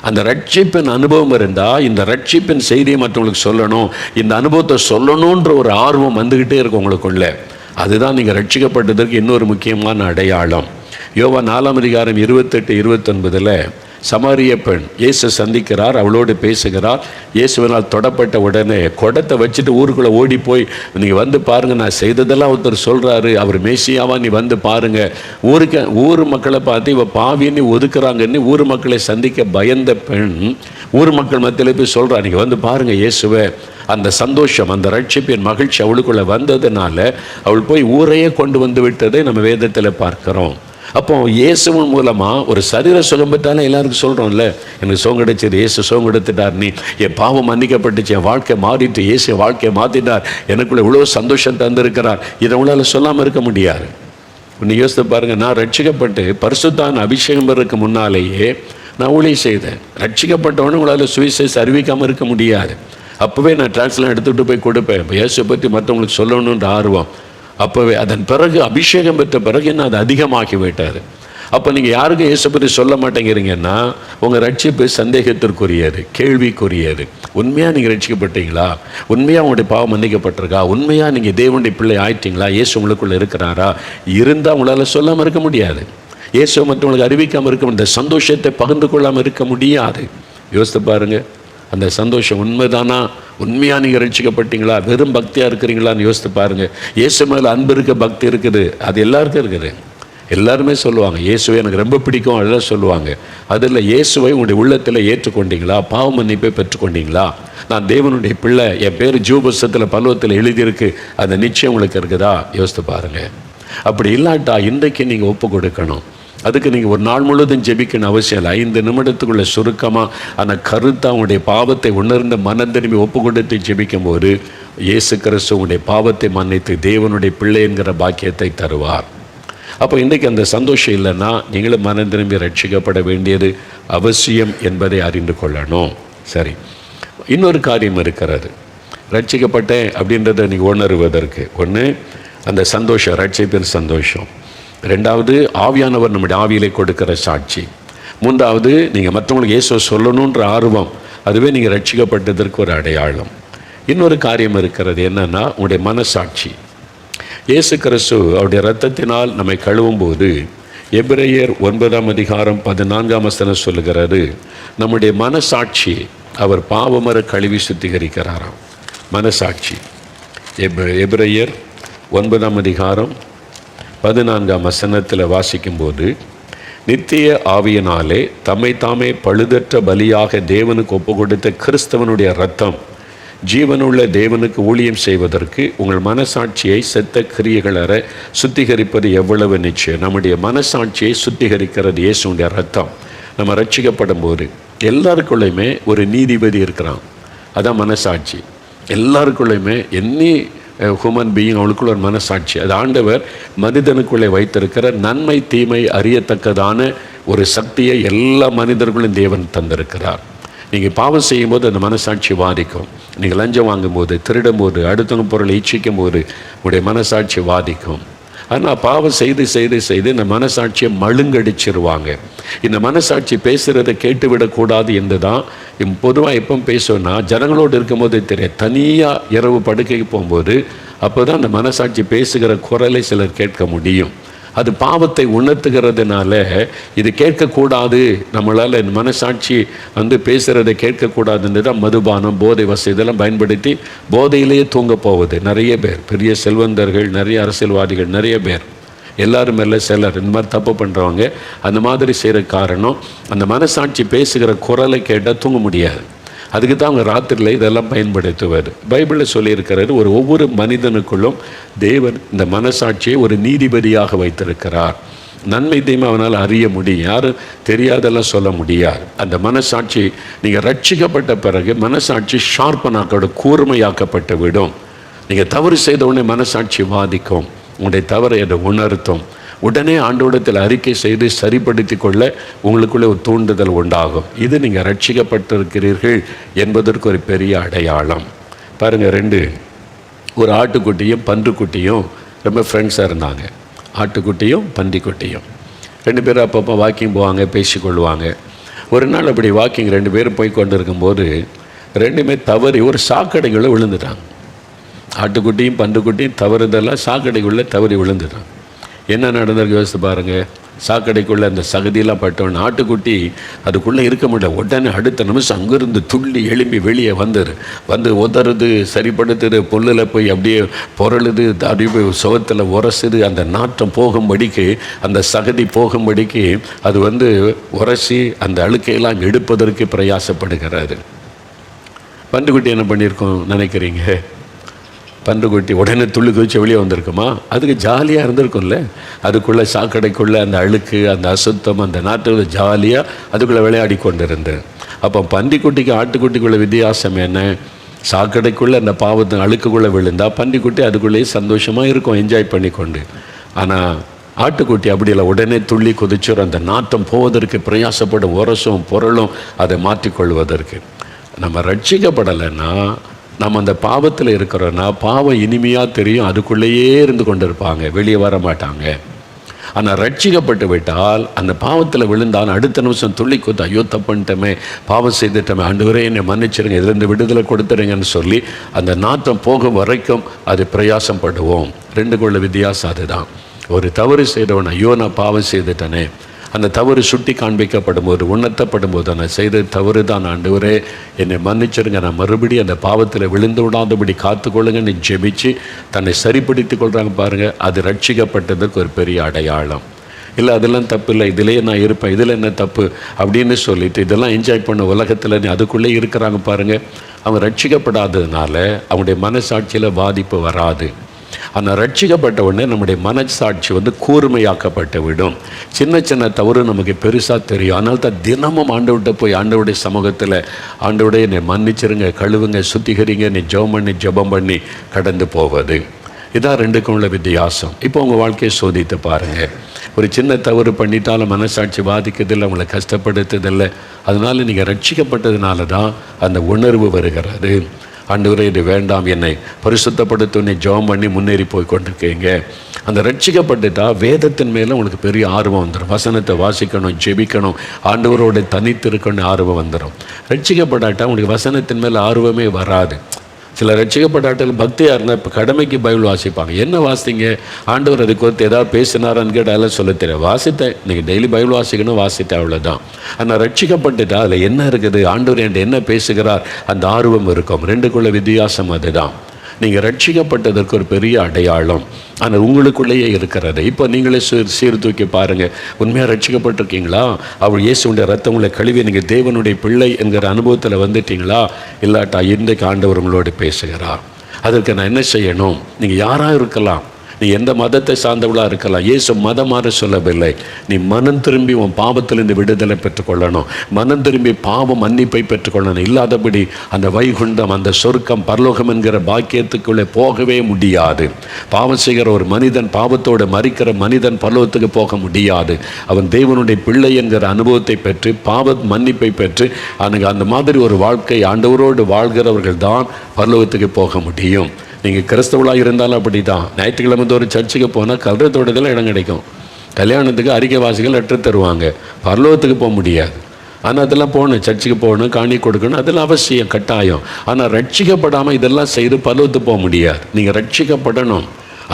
அந்த ரட்சிப்பின் அனுபவம் இருந்தால் இந்த ரட்சிப்பின் செய்தியை மற்றவங்களுக்கு சொல்லணும், இந்த அனுபவத்தை சொல்லணுன்ற ஒரு ஆர்வம் வந்துக்கிட்டே இருக்கும் உங்களுக்குள்ள. அதுதான் நீங்கள் ரட்சிக்கப்பட்டதற்கு இன்னொரு முக்கியமான அடையாளம். யோவான் 4:28-29 சமாரிய பெண் இயேசு சந்திக்கிறார், அவளோடு பேசுகிறார். இயேசுவினால் தொடப்பட்ட உடனே குடத்தை வச்சுட்டு ஊருக்குள்ளே ஓடி போய், நீங்கள் வந்து பாருங்கள், நான் செய்ததெல்லாம் ஒருத்தர் சொல்கிறாரு, அவர் மேசியாவா, நீ வந்து பாருங்கள். ஊர் மக்களை பார்த்து இவ பாவின்னு ஒதுக்குறாங்கன்னு ஊர் மக்களை சந்திக்க பயந்த பெண் ஊர் மக்கள் மத்தியில் போய் சொல்கிறா, நீங்கள் வந்து பாருங்கள் இயேசுவை. அந்த சந்தோஷம், அந்த ரட்சிப்பின் மகிழ்ச்சி அவளுக்குள்ளே வந்ததுனால அவள் போய் ஊரையே கொண்டு வந்து விட்டதை நம்ம வேதத்தில் பார்க்கிறோம். அப்போ இயேசுவின் மூலமாக ஒரு சரீர சுகம் பெற்றாலே எல்லாருக்கும் சொல்கிறோம்ல, எனக்கு சுகம் கிடைச்சது, இயேசு சுகம் கொடுத்துட்டார், நீ என் பாவம் மன்னிக்கப்பட்டுச்சு, என் வாழ்க்கை மாறிட்டு, இயேசு என் வாழ்க்கையை மாற்றிட்டார், எனக்குள்ள இவ்வளோ சந்தோஷம் தந்திருக்கிறார். இதை உங்களால் சொல்லாமல் இருக்க முடியாது. இன்னும் யோசித்து பாருங்கள், நான் ரட்சிக்கப்பட்டு பரிசுத்தான அபிஷேகம் பெறதுக்கு முன்னாலேயே நான் ஊழியம் செய்தேன். ரட்சிக்கப்பட்டவனு உங்களால் சுவிசேஷம் அறிவிக்காமல் இருக்க முடியாது. அப்போவே நான் டிரான்ஸ்லாம் எடுத்துகிட்டு போய் கொடுப்பேன். இப்போ இயேசுவை பற்றி மற்றவங்களுக்கு சொல்லணுன்ற ஆர்வம் அப்போவே. அதன் பிறகு அபிஷேகம் பெற்ற பிறகு என்ன அது அதிகமாக்கி விட்டார். அப்போ நீங்கள் யாருக்கும் இயேசு பற்றி சொல்ல மாட்டேங்கிறீங்கன்னா உங்கள் ரட்சிப்பு சந்தேகத்திற்குரியது, கேள்விக்குரியது. உண்மையாக நீங்கள் ரட்சிக்கப்பட்டீங்களா? உண்மையாக உங்களுடைய பாவம் மன்னிக்கப்பட்டிருக்கா? உண்மையாக நீங்கள் தேவனுடைய பிள்ளை ஆயிட்டீங்களா? இயேசு உங்களுக்குள்ளே இருக்கிறாரா? இருந்தால் உங்களால் சொல்லாமல் இருக்க முடியாது. இயேசு மற்றவங்களுக்கு அறிவிக்காமல் இருக்க, இந்த சந்தோஷத்தை பகிர்ந்து கொள்ளாமல் இருக்க முடியாது. யோசித்து பாருங்கள், அந்த சந்தோஷம் உண்மைதானா? உண்மையாக நீங்கள் ரட்சிக்கப்பட்டீங்களா? வெறும் பக்தியாக இருக்கிறீங்களான்னு யோசித்து பாருங்கள். இயேசு மேலே அன்பு இருக்க, பக்தி இருக்குது, அது எல்லாருக்கும் இருக்குது. எல்லாருமே சொல்லுவாங்க இயேசுவை எனக்கு ரொம்ப பிடிக்கும், அதெல்லாம் சொல்லுவாங்க. அதில் இயேசுவை உங்களுடைய உள்ளத்தில் ஏற்றுக்கொண்டீங்களா? பாவ மன்னிப்பை பெற்றுக்கொண்டீங்களா? நான் தேவனுடைய பிள்ளை, என் பேர் ஜீவபுஸ்தகத்தில் பல்லவத்தில் எழுதியிருக்கு, அந்த நிச்சயம் உங்களுக்கு இருக்குதா? யோசித்து பாருங்கள். அப்படி இல்லாட்டா இன்றைக்கு நீங்கள் ஒப்பு கொடுக்கணும். அதுக்கு நீங்கள் ஒரு நாள் முழுவதும் ஜெபிக்கணும் அவசியம் இல்லை. 5 நிமிடத்துக்குள்ள சுருக்கமாக அந்த கருத்தை அவங்களுடைய பாவத்தை உணர்ந்த மனம் திரும்பி ஒப்பு கொடுத்து ஜெபிக்கும் போது இயேசு கிறிஸ்து உங்களுடைய பாவத்தை மன்னித்து தேவனுடைய பிள்ளை என்கிற பாக்கியத்தை தருவார். அப்போ இன்றைக்கு அந்த சந்தோஷம் இல்லைன்னா நீங்களும் மனம் திரும்பி ரட்சிக்கப்பட வேண்டியது அவசியம் என்பதை அறிந்து கொள்ளணும். சரி, இன்னொரு காரியம் இருக்கிறது. ரட்சிக்கப்பட்டேன் அப்படின்றத நீங்கள் உணர்வதற்கு ஒன்று அந்த சந்தோஷம், ரட்சிப்பின் சந்தோஷம். 2வது ஆவியானவர் நம்முடைய ஆவியிலே கொடுக்கிற சாட்சி. 3வது நீங்கள் மற்றவங்களுக்கு இயேசுவை சொல்லணுன்ற ஆர்வம், அதுவே நீங்கள் ரட்சிக்கப்பட்டதற்கு ஒரு அடையாளம். இன்னொரு காரியம் இருக்கிறது, என்னன்னா உங்களுடைய மனசாட்சி. இயேசு கிறிஸ்து அவருடைய இரத்தத்தினால் நம்மை கழுவும் போது எபிரேயர் 9:14 சொல்லுகிறது, நம்முடைய மனசாட்சி அவர் பாவமர கழுவி சுத்திகரிக்கிறாராம். மனசாட்சி எபிரேயர் 9:14 வாசிக்கும்போது, நித்திய ஆவியினாலே தம்மை தாமே பழுதற்ற பலியாக தேவனுக்கு ஒப்பு கொடுத்த கிறிஸ்தவனுடைய இரத்தம் ஜீவனுள்ள தேவனுக்கு ஊழியம் செய்வதற்கு உங்கள் மனசாட்சியை செத்த கிரியைகளற சுத்திகரிப்பது எவ்வளவு நிச்சயம். நம்முடைய மனசாட்சியை சுத்திகரிக்கிறது இயேசுடைய இரத்தம். நம்ம ரட்சிக்கப்படும் போது எல்லாருக்குள்ளேயுமே ஒரு நீதிபதி இருக்கிறான், அதான் மனசாட்சி. எல்லாருக்குள்ளேயுமே என்னி ஹியூமன் பீயிங், அவனுக்குள்ள ஒரு மனசாட்சி. அது ஆண்டவர் மனிதனுக்குள்ளே வைத்திருக்கிற நன்மை தீமை அறியத்தக்கதான ஒரு சக்தியை எல்லா மனிதர்களும் தேவன் தந்திருக்கிறார். நீங்கள் பாவம் செய்யும் போது அந்த மனசாட்சி வாதிக்கும். நீங்கள் லஞ்சம் வாங்கும்போது, திருடும் போது, அடுத்தவங்க பொருளை இச்சிக்கும் போது உங்களுடைய மனசாட்சி வாதிக்கும். ஆனால் பாவம் செய்து செய்து செய்து இந்த மனசாட்சியை மழுங்கடிச்சிருவாங்க. இந்த மனசாட்சி பேசுகிறத கேட்டுவிடக்கூடாது என்று தான் பொதுவாக எப்போ பேசுவோன்னா ஜனங்களோடு இருக்கும்போது தெரியும். தனியாக இரவு படுக்கைக்கு போகும்போது அப்போ தான் அந்த மனசாட்சி பேசுகிற குரலை சிலர் கேட்க முடியும். அது பாவத்தை உணர்த்துகிறதுனால இது கேட்கக்கூடாது, நம்மளால் இந்த மனசாட்சி பேசுகிறதை கேட்கக்கூடாதுன்னு தான் மதுபானம், போதை வசதி இதெல்லாம் பயன்படுத்தி போதையிலேயே தூங்க போகுது நிறைய பேர். பெரிய செல்வந்தர்கள், நிறைய அரசியல்வாதிகள், நிறைய பேர், எல்லாரும் இல்லை, சிலர் இந்த மாதிரி தப்பு பண்ணுறவங்க அந்த மாதிரி செய்கிற காரணம் அந்த மனசாட்சி பேசுகிற குரலை கேட்டால் தூங்க முடியாது. அதுக்கு தான் அவங்க ராத்திரியில் இதெல்லாம் பயன்படுத்துவார். பைபிளில் சொல்லியிருக்கிறாரு, ஒவ்வொரு மனிதனுக்குள்ளும் தேவன் இந்த மனசாட்சியை ஒரு நீதிபதியாக வைத்திருக்கிறார். நன்மை தீமை அவனால் அறிய முடியும், யாரும் தெரியாதெல்லாம் சொல்ல முடியாது. அந்த மனசாட்சி நீங்கள் ரட்சிக்கப்பட்ட பிறகு மனசாட்சி ஷார்ப்பனாக்கோட கூர்மையாக்கப்பட்டு விடும். நீங்கள் தவறு செய்த உடனே மனசாட்சி வாதிக்கும், உங்களுடைய தவறை அதை உணர்த்தும். உடனே ஆண்டவரிடத்தில் அறிக்கை செய்து சரிப்படுத்தி கொள்ள உங்களுக்குள்ளே ஒரு தூண்டுதல் உண்டாகும். இது நீங்கள் ரட்சிக்கப்பட்டிருக்கிறீர்கள் என்பதற்கு ஒரு பெரிய அடையாளம். பாருங்கள், ஒரு ஆட்டுக்குட்டியும் பன்றுக்குட்டியும் ரொம்ப ஃப்ரெண்ட்ஸாக இருந்தாங்க. ஆட்டுக்குட்டியும் பன்றிக்குட்டியும் 2 பேரும் அப்பப்போ வாக்கிங் போவாங்க, பேசிக்கொள்வாங்க. ஒரு நாள் அப்படி வாக்கிங் 2 பேரும் போய் கொண்டு இருக்கும்போது 2மே தவறி ஒரு சாக்கடைக்குள்ளே விழுந்துட்டாங்க. ஆட்டுக்குட்டியும் பன்றுக்குட்டியும் தவறுதெல்லாம் சாக்கடைக்குள்ளே தவறி விழுந்துட்டாங்க. என்ன நடந்திருக்கு யோசித்து பாருங்கள். சாக்கடைக்குள்ளே அந்த சகதியெல்லாம் பட்டோன்னு ஆட்டுக்குட்டி அதுக்குள்ளே இருக்க முடியல. உடனே அடுத்த நிமிஷம் அங்கேருந்து துள்ளி எழும்பி வெளியே வந்து உதறுது, சரிப்படுத்துது, புல்லில் போய் அப்படியே புரளுது, அப்படியே சுகத்தில் உரசுது. அந்த நாற்றம் போகும்படிக்கு, அந்த சகதி போகும்படிக்கு அது உரசி அந்த அழுக்கையெல்லாம் எடுப்பதற்கு பிரயாசப்படுகிறாரு. பன்றுக்குட்டி என்ன பண்ணியிருக்கோம் நினைக்கிறீங்க? பன்றுக்குட்டி உடனே துள்ளி குதிச்சு வெளியே வந்திருக்குமா? அதுக்கு ஜாலியாக இருந்திருக்கும்ல. அதுக்குள்ளே சாக்கடைக்குள்ளே அந்த அழுக்கு, அந்த அசுத்தம், அந்த நாட்டு ஜாலியாக அதுக்குள்ளே விளையாடி கொண்டு இருந்தேன். அப்போ பன்றிக்குட்டிக்கு ஆட்டுக்குட்டிக்குள்ள வித்தியாசம் என்ன? சாக்கடைக்குள்ளே அந்த பாவத்தின் அழுக்குக்குள்ளே விழுந்தால் பன்றிக்குட்டி அதுக்குள்ளேயே சந்தோஷமாக இருக்கும், என்ஜாய் பண்ணி கொண்டு. ஆனால் ஆட்டுக்குட்டி அப்படி இல்லை, உடனே துள்ளி குதிச்சுரும். அந்த நாட்டம் போவதற்கு பிரயாசப்படும், உரசும் பொருளும் அதை மாற்றிக்கொள்வதற்கு. நம்ம ரட்சிக்கப்படலைன்னா, நம்ம அந்த பாவத்தில் இருக்கிறோன்னா பாவம் இனிமையாக தெரியும், அதுக்குள்ளேயே இருந்து கொண்டு இருப்பாங்க, வெளியே வர மாட்டாங்க. ஆனால் ரட்சிக்கப்பட்டு விட்டால் அந்த பாவத்தில் விழுந்தால் அடுத்த நிமிஷம் துள்ளி குத்து, ஐயோ தப்புன்ட்டமே, பாவம் செய்துட்டமே, ஆண்டவரே என்னை மன்னிச்சிருங்க, இதுலேருந்து விடுதலை கொடுத்துருங்கன்னு சொல்லி அந்த நாட்டம் போகும் வரைக்கும் அது பிரயாசப்படுவோம். 2க்குள்ள வித்தியாசம் அதுதான். ஒரு தவறு செய்தவன், ஐயோ நான் பாவம் செய்துட்டனே, அந்த தவறு சுட்டி காண்பிக்கப்படும் போது, உணர்த்தப்படும் போது, நான் செய்த தவறு தான் ஆண்டவரே என்னை மன்னிச்சிருங்க, நான் மறுபடியும் அந்த பாவத்தில் விழுந்து விடாதபடி காத்துக்கொள்ளுங்கன்னு ஜெபிச்சு தன்னை சரிப்படுத்தி கொள்கிறாங்க பாருங்கள். அது ரட்சிக்கப்பட்டதுக்கு ஒரு பெரிய அடையாளம். இல்லை அதெல்லாம் தப்பு இல்லை, இதிலே நான் இருப்பேன், இதில் என்ன தப்பு அப்படின்னு சொல்லிட்டு இதெல்லாம் என்ஜாய் பண்ண உலகத்தில் அதுக்குள்ளே இருக்கிறாங்க பாருங்கள். அவங்க ரட்சிக்கப்படாததுனால அவங்களுடைய மனசாட்சியில் பாதிப்பு வராது. ஆனால் ரட்சிக்கப்பட்ட உடனே நம்முடைய மனசாட்சி கூர்மையாக்கப்பட்டு விடும். சின்ன சின்ன தவறு நமக்கு பெருசாக தெரியும். அதனால தான் தினமும் ஆண்டவர்கிட்ட போய் ஆண்டவருடைய சமூகத்தில், ஆண்டவருடைய என்னை மன்னிச்சிருங்க, கழுவுங்க, சுத்திகரிங்க, நீ ஜெபம் பண்ணி கடந்து போவது. இதான் 2க்கும் உள்ள வித்தியாசம். இப்போ உங்கள் வாழ்க்கையை சோதித்து பாருங்கள். ஒரு சின்ன தவறு பண்ணிட்டாலும் மனசாட்சி பாதிக்கிறதில்லை, உங்களை கஷ்டப்படுத்துதில்லை. அதனால் நீங்கள் ரட்சிக்கப்பட்டதுனால தான் அந்த உணர்வு வருகிறது. ஆண்டவரே இது வேண்டாம், என்னை பரிசுத்தப்படுத்தி ஜெபம் பண்ணி முன்னேறி போய் கொண்டிருக்கீங்க. அந்த ரட்சிக்கப்பட்டுட்டா வேதத்தின் மேலே உங்களுக்கு பெரிய ஆர்வம் வந்துடும். வசனத்தை வாசிக்கணும், ஜெபிக்கணும், ஆண்டவரோட தனித்து இருக்கணும் ஆர்வம் வந்துடும். ரட்சிக்கப்படாட்டா உங்களுக்கு வசனத்தின் மேலே ஆர்வமே வராது. சில ரட்சிக்கப்பட்டாட்டில் பக்தியாக இருந்தால் இப்போ கடமைக்கு பைபிள் வாசிப்பாங்க. என்ன வாசித்தீங்க? ஆண்டவர் அதுக்கு குறித்து ஏதாவது பேசினாரான்னு கேட்டாலும் சொல்ல தெரியாது. வாசித்தேன், நீங்கள் டெய்லி பைபிள் வாசிக்கணும், வாசித்தேன், அவ்வளோதான். ஆனால் ரட்சிக்கப்பட்டுட்டா அதில் என்ன இருக்குது, ஆண்டவர் என்கிட்ட என்ன பேசுகிறார், அந்த ஆர்வம் இருக்கும். 2க்குள்ள வித்தியாசம் அதுதான். நீங்கள் ரட்சிக்கப்பட்டதற்கு ஒரு பெரிய அடையாளம் ஆனால் உங்களுக்குள்ளேயே இருக்கிறது. இப்போ நீங்களே சீர்தூக்கி பாருங்கள். உண்மையாக ரட்சிக்கப்பட்டிருக்கீங்களா? அவர் இயேசுடைய ரத்தம் உங்களை கழுவி நீங்கள் தேவனுடைய பிள்ளை என்கிற அனுபவத்தில் வந்துட்டீங்களா? இல்லாட்டா இன்றைக்கு ஆண்டவர் உங்களோடு பேசுகிறார். அதற்கு நான் என்ன செய்யணும்? நீங்கள் யாராக இருக்கலாம், நீ எந்த மதத்தை சார்ந்தவளாக இருக்கலாம். இயேசு மதம் மாற சொல்லவில்லை. நீ மனம் திரும்பி உன் பாவத்திலிருந்து விடுதலை பெற்றுக்கொள்ளணும், மனம் திரும்பி பாவம் மன்னிப்பை பெற்றுக்கொள்ளணும். இல்லாதபடி அந்த வைகுண்டம், அந்த சொர்க்கம், பரலோகம் என்கிற பாக்கியத்துக்குள்ளே போகவே முடியாது. பாவம் செய்கிற ஒரு மனிதன், பாவத்தோடு மறிக்கிற மனிதன் பரலோகத்துக்கு போக முடியாது. அவன் தேவனுடைய பிள்ளை என்கிற அனுபவத்தை பெற்று பாவ மன்னிப்பை பெற்று அந்த மாதிரி ஒரு வாழ்க்கை ஆண்டவரோடு வாழ்கிறவர்கள் தான் பரலோகத்துக்கு போக முடியும். நீங்கள் கிறிஸ்தவளாக இருந்தாலும் அப்படி தான். ஞாயிற்றுக்கிழமை ஒரு சர்ச்சுக்கு போனால் கல்றத்தோடதில் இடம் கிடைக்கும். கல்யாணத்துக்கு அறிக்கை வாசிகள் லெட்டர் தருவாங்க. பரலோகத்துக்கு போக முடியாது. ஆனால் அதெல்லாம் போகணும், சர்ச்சுக்கு போகணும், காணி கொடுக்கணும், அதெல்லாம் அவசியம், கட்டாயம். ஆனால் ரட்சிக்கப்படாமல் இதெல்லாம் செய்து பரலோகத்துக்கு போக முடியாது. நீங்கள் ரட்சிக்கப்படணும்,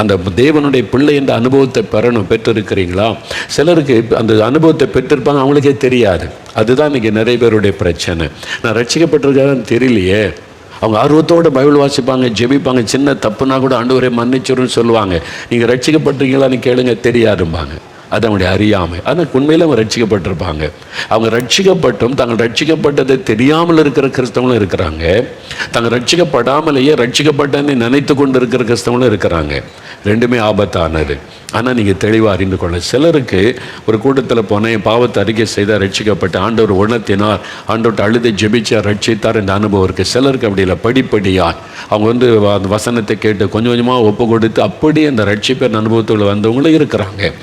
அந்த தேவனுடைய பிள்ளை என்ற அனுபவத்தை பெற்றிருக்கிறீங்களா? சிலருக்கு அந்த அனுபவத்தை பெற்றிருப்பாங்க, அவங்களுக்கே தெரியாது. அதுதான் இன்றைக்கி நிறைய பேருடைய பிரச்சனை. நான் ரட்சிக்கப்பட்டிருக்கான்னு தெரியலையே. அவங்க ஆர்வத்தோடு பைபிள் வாசிப்பாங்க, ஜெபிப்பாங்க, சின்ன தப்புனா கூட ஆண்டவரே மன்னிச்சிருன்னு சொல்லுவாங்க. நீங்கள் ரட்சிக்கப்பட்டிருக்கீங்களான்னு கேளுங்க, தெரியாதும்பாங்க. அது அவங்களுடைய அறியாமை. ஆனால் உண்மையில் அவங்க ரட்சிக்கப்பட்டிருப்பாங்க. அவங்க ரட்சிக்கப்பட்டும் தாங்கள் ரட்சிக்கப்பட்டதை தெரியாமல் இருக்கிற கிறிஸ்தவங்களும் இருக்கிறாங்க. தாங்கள் ரட்சிக்கப்படாமலேயே ரட்சிக்கப்பட்டதை நினைத்து கொண்டு இருக்கிற கிறிஸ்தவங்களும் இருக்கிறாங்க. ரெண்டுமே ஆபத்தானது. ஆனால் நீங்கள் தெளிவாக அறிந்து கொள்ள. சிலருக்கு ஒரு கூட்டத்தில் போனேன், என் பாவத்தை அறிக்கை செய்தால் ரட்சிக்கப்பட்டு ஆண்டவர் உணர்த்தினார், ஆண்டவர்கிட்ட அழுது ஜெபிச்சார், ரட்சித்தார் என்ற அனுபவம் இருக்குது. சிலருக்கு அப்படி இல்லை, படிப்படியாக அவங்க அந்த வசனத்தை கேட்டு கொஞ்சம் கொஞ்சமாக ஒப்பு கொடுத்து அப்படியே அந்த ரட்சிப்பின் அனுபவத்தில் வந்தவங்களும் இருக்கிறாங்க.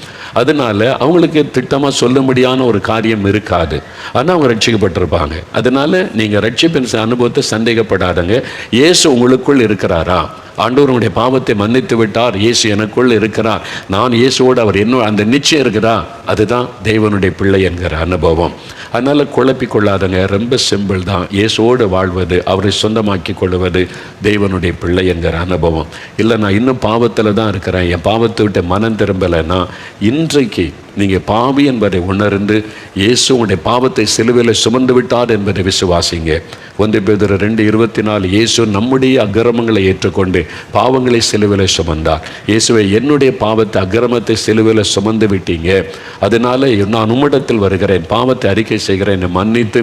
அதனால அவங்களுக்கு திட்டமாக சொல்லும்படியான ஒரு காரியம் இருக்காது, ஆனால் அவங்க ரட்சிக்கப்பட்டிருப்பாங்க. அதனால நீங்கள் ரட்சிப்பின் அனுபவத்தை சந்தேகப்படாதங்க. இயேசு உங்களுக்குள் இருக்கிறாரா? ஆண்டவருடைய பாவத்தை மன்னித்து விட்டார், இயேசு எனக்குள் இருக்கிறார், நான் இயேசுவோடு அவர் என்ன அந்த நிச்சயம் இருக்கிறா, அதுதான் தேவனுடைய பிள்ளை என்கிற அனுபவம். அதனால் குழப்பிக்கொள்ளாதங்க, ரொம்ப சிம்பிள் தான். இயேசுவோடு வாழ்வது, அவரை சொந்தமாக்கி கொள்வது தேவனுடைய பிள்ளை என்கிற அனுபவம். இல்லை நான் இன்னும் பாவத்தில் தான் இருக்கிறேன், என் பாவத்தை விட்டு மனம் திரும்பலைன்னா, இன்றைக்கு நீங்கள் பாவி என்பதை உணர்ந்து இயேசு உங்களுடைய பாவத்தை சிலுவையில் சுமந்து விட்டார் என்பதை விசுவாசிங்க. 1 பேதுரு 2:24 இயேசு நம்முடைய அக்கிரமங்களை ஏற்றுக்கொண்டு பாவங்களை சிலுவையில் சுமந்தார். இயேசுவை என்னுடைய பாவத்தை அக்கிரமத்தை சிலுவையில் சுமந்து விட்டீங்க, அதனால நான் உம்மிடத்தில் வருகிறேன், பாவத்தை அறிக்கை செய்கிறேன், என்னை மன்னித்து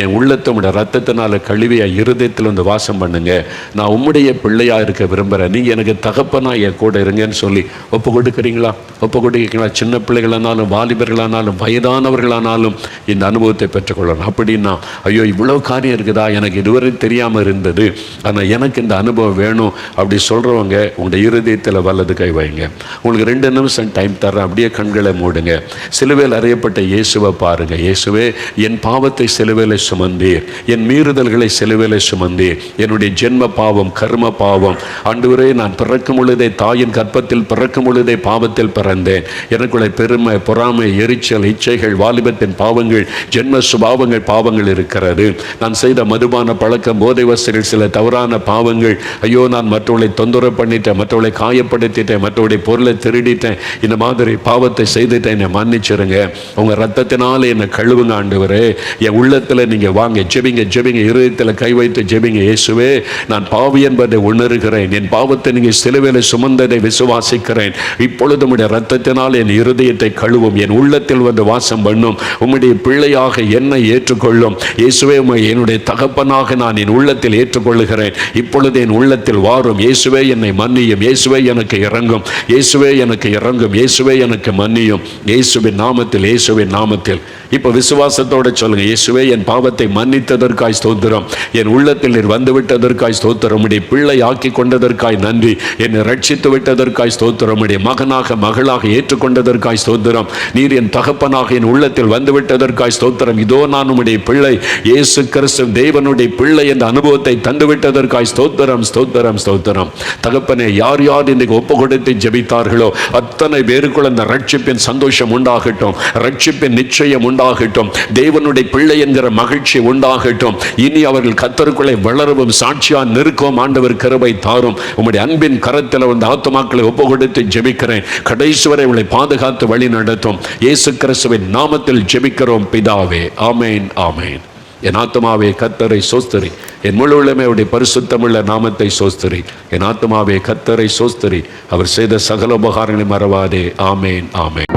என் உள்ளத்தை உடைய ரத்தத்தினால கழுவிய இருதயத்தில் வந்து வாசம் பண்ணுங்க, நான் உம்முடைய பிள்ளையாக இருக்க விரும்புகிறேன், நீங்கள் எனக்கு தகப்பனா என் கூட இருங்கன்னு சொல்லி ஒப்பு கொடுக்குறீங்களா? ஒப்பு கொடுக்கிறீங்களா? சின்ன பிள்ளைகளானாலும் வாலிபர்களானாலும் வயதானவர்களானாலும் இந்த அனுபவத்தை பெற்றுக்கொள்ளணும். அப்படின்னா ஐயோ இவ்வளோ காரியம் இருக்குதா, எனக்கு இதுவரை தெரியாமல் இருந்தது, ஆனால் எனக்கு இந்த அனுபவம் வேணும் அப்படி சொல்கிறவங்க உங்களுடைய இருதயத்தில் வலது கை வைங்க. உங்களுக்கு 2 நிமிஷம் டைம் தர்றேன், அப்படியே கண்களை மூடுங்க. சிலுவையில் அறையப்பட்ட இயேசுவை பாருங்க. இயேசுவே, என் பாவத்தை சிலுவையில் சுமந்தீர், என் மீறுதல்களை சிலுவையில் சுமந்தீர், என்னுடைய ஜென்ம பாவம் கர்ம பாவம் ஆண்டவரே, நான் பிறக்கும் பொழுதே தாயின் கற்பத்தில் பிறக்கும் பொழுதே பாவத்தில் பிறந்தேன், எனக்குள்ள பெருமை பொறாமை எரிச்சல் இச்சைகள் வாலிபத்தின் பாவங்கள் ஜென்ம சுபாவங்கள் பாவங்கள் இருக்கிறது, நான் செய்த மதுபான பழக்கம் போதை வசதிகள் சில தவறான பாவங்கள், ஐயோ நான் மற்றவர்களை தொந்தரவு பண்ணிட்டேன், மற்றவர்களை காயப்படுத்திட்டேன், மற்றவருடைய பொருளை திருடிட்டேன், இந்த மாதிரி பாவத்தை செய்துட்டேன், என்னை மன்னிச்சிருங்க, உங்கள் ரத்தத்தினால என்னை கழுவுங்க ஆண்டவரே, என் உள்ளத்தில் நீங்கள் வாங்க, ஜெபிங்க ஜெபிங்க, இருதயத்தில் கை வைத்து ஜெபிங்க. இயேசுவே, நான் பாவி என்பதை உணர்கிறேன், என் பாவத்தை நீங்கள் சிலுவையில் சுமந்ததை விசுவாசிக்கிறேன், இப்பொழுது உம்முடைய ரத்தத்தினால் என் இருதயத்தை கழுவும், என் உள்ளத்தில் வந்து வாசம் பண்ணும், உம்முடைய பிள்ளையாக என்னை ஏற்றுக்கொள்ளும். இயேசுவே, என்னுடைய தகப்பனாக நான் என் உள்ளத்தில் ஏற்றுக்கொள்ளுகிறேன், இப்பொழுது என் உள்ளத்தில் வாரும். இயேசுவே, என்னை மன்னியும். இயேசுவே, எனக்கு இறங்கும். இயேசுவே, எனக்கு இறங்கும். இயேசுவே, எனக்கு மன்னியும். இயேசுவின் நாமத்தில், இயேசுவின் நாமத்தில். இப்போ விசுவாசத்தோடு சொல்லுங்க. இயேசுவே, என் பாவத்தை மன்னித்ததற்காய் ஸ்தோத்திரம், என் உள்ளத்தில் நீர் வந்து விட்டதற்காய் ஸ்தோத்திரம், உம்முடைய பிள்ளை ஆக்கி கொண்டதற்காய் நன்றி, என்னை ரட்சித்து விட்டதற்காய் ஸ்தோத்திரம், உம்முடைய மகனாக மகளாக ஏற்றுக்கொண்டதற்காய் ஸ்தோத்திரம், நீர் என் தகப்பனாக என் உள்ளத்தில் வந்து விட்டதற்காய் ஸ்தோத்திரம், இதோ நான் உம்முடைய பிள்ளை, இயேசு கிறிஸ்து தேவனுடைய பிள்ளை என்ற அனுபவத்தை தந்துவிட்டதற்காய் ஸ்தோத்திரம் ஸ்தோத்திரம் ஸ்தோத்திரம். தகப்பனே, யார் யார் இன்றைக்கு ஒப்பு கொடுத்து ஜெபித்தார்களோ அத்தனை பேருக்குள்ள அந்த ரட்சிப்பின் சந்தோஷம் உண்டாகட்டும், ரட்சிப்பின் நிச்சயம் உண்டாகட்டும், தேவனுடைய பிள்ளை என்கிற மகிழ்ச்சி உண்டாகட்டும். இனி அவர்கள் கர்த்தருக்குள்ளே வளரவும் சாட்சியா நிற்கும். ஆண்டவர் கிருபை தாரும். உம்முடைய அன்பின் கரத்தில் வந்து ஆத்துமாக்களை ஒப்பு கொடுத்து ஜெபிக்கிறேன். கடைசி வரை அவளை பாதுகாத்து வழி நடத்தும். இயேசு கிறிஸ்துவின் நாமத்தில் ஜெபிக்கிறோம் பிதாவே. ஆமேன் ஆமேன். என் ஆத்துமாவே கர்த்தரை சோஸ்தரி, என் முழு உள்ளமே அவருடைய பரிசுத்தமுள்ள நாமத்தை சோஸ்தரி. என் ஆத்துமாவே கர்த்தரை சோஸ்தரி, அவர் செய்த சகல உபகாரங்களை மறவாதே. ஆமேன் ஆமேன்.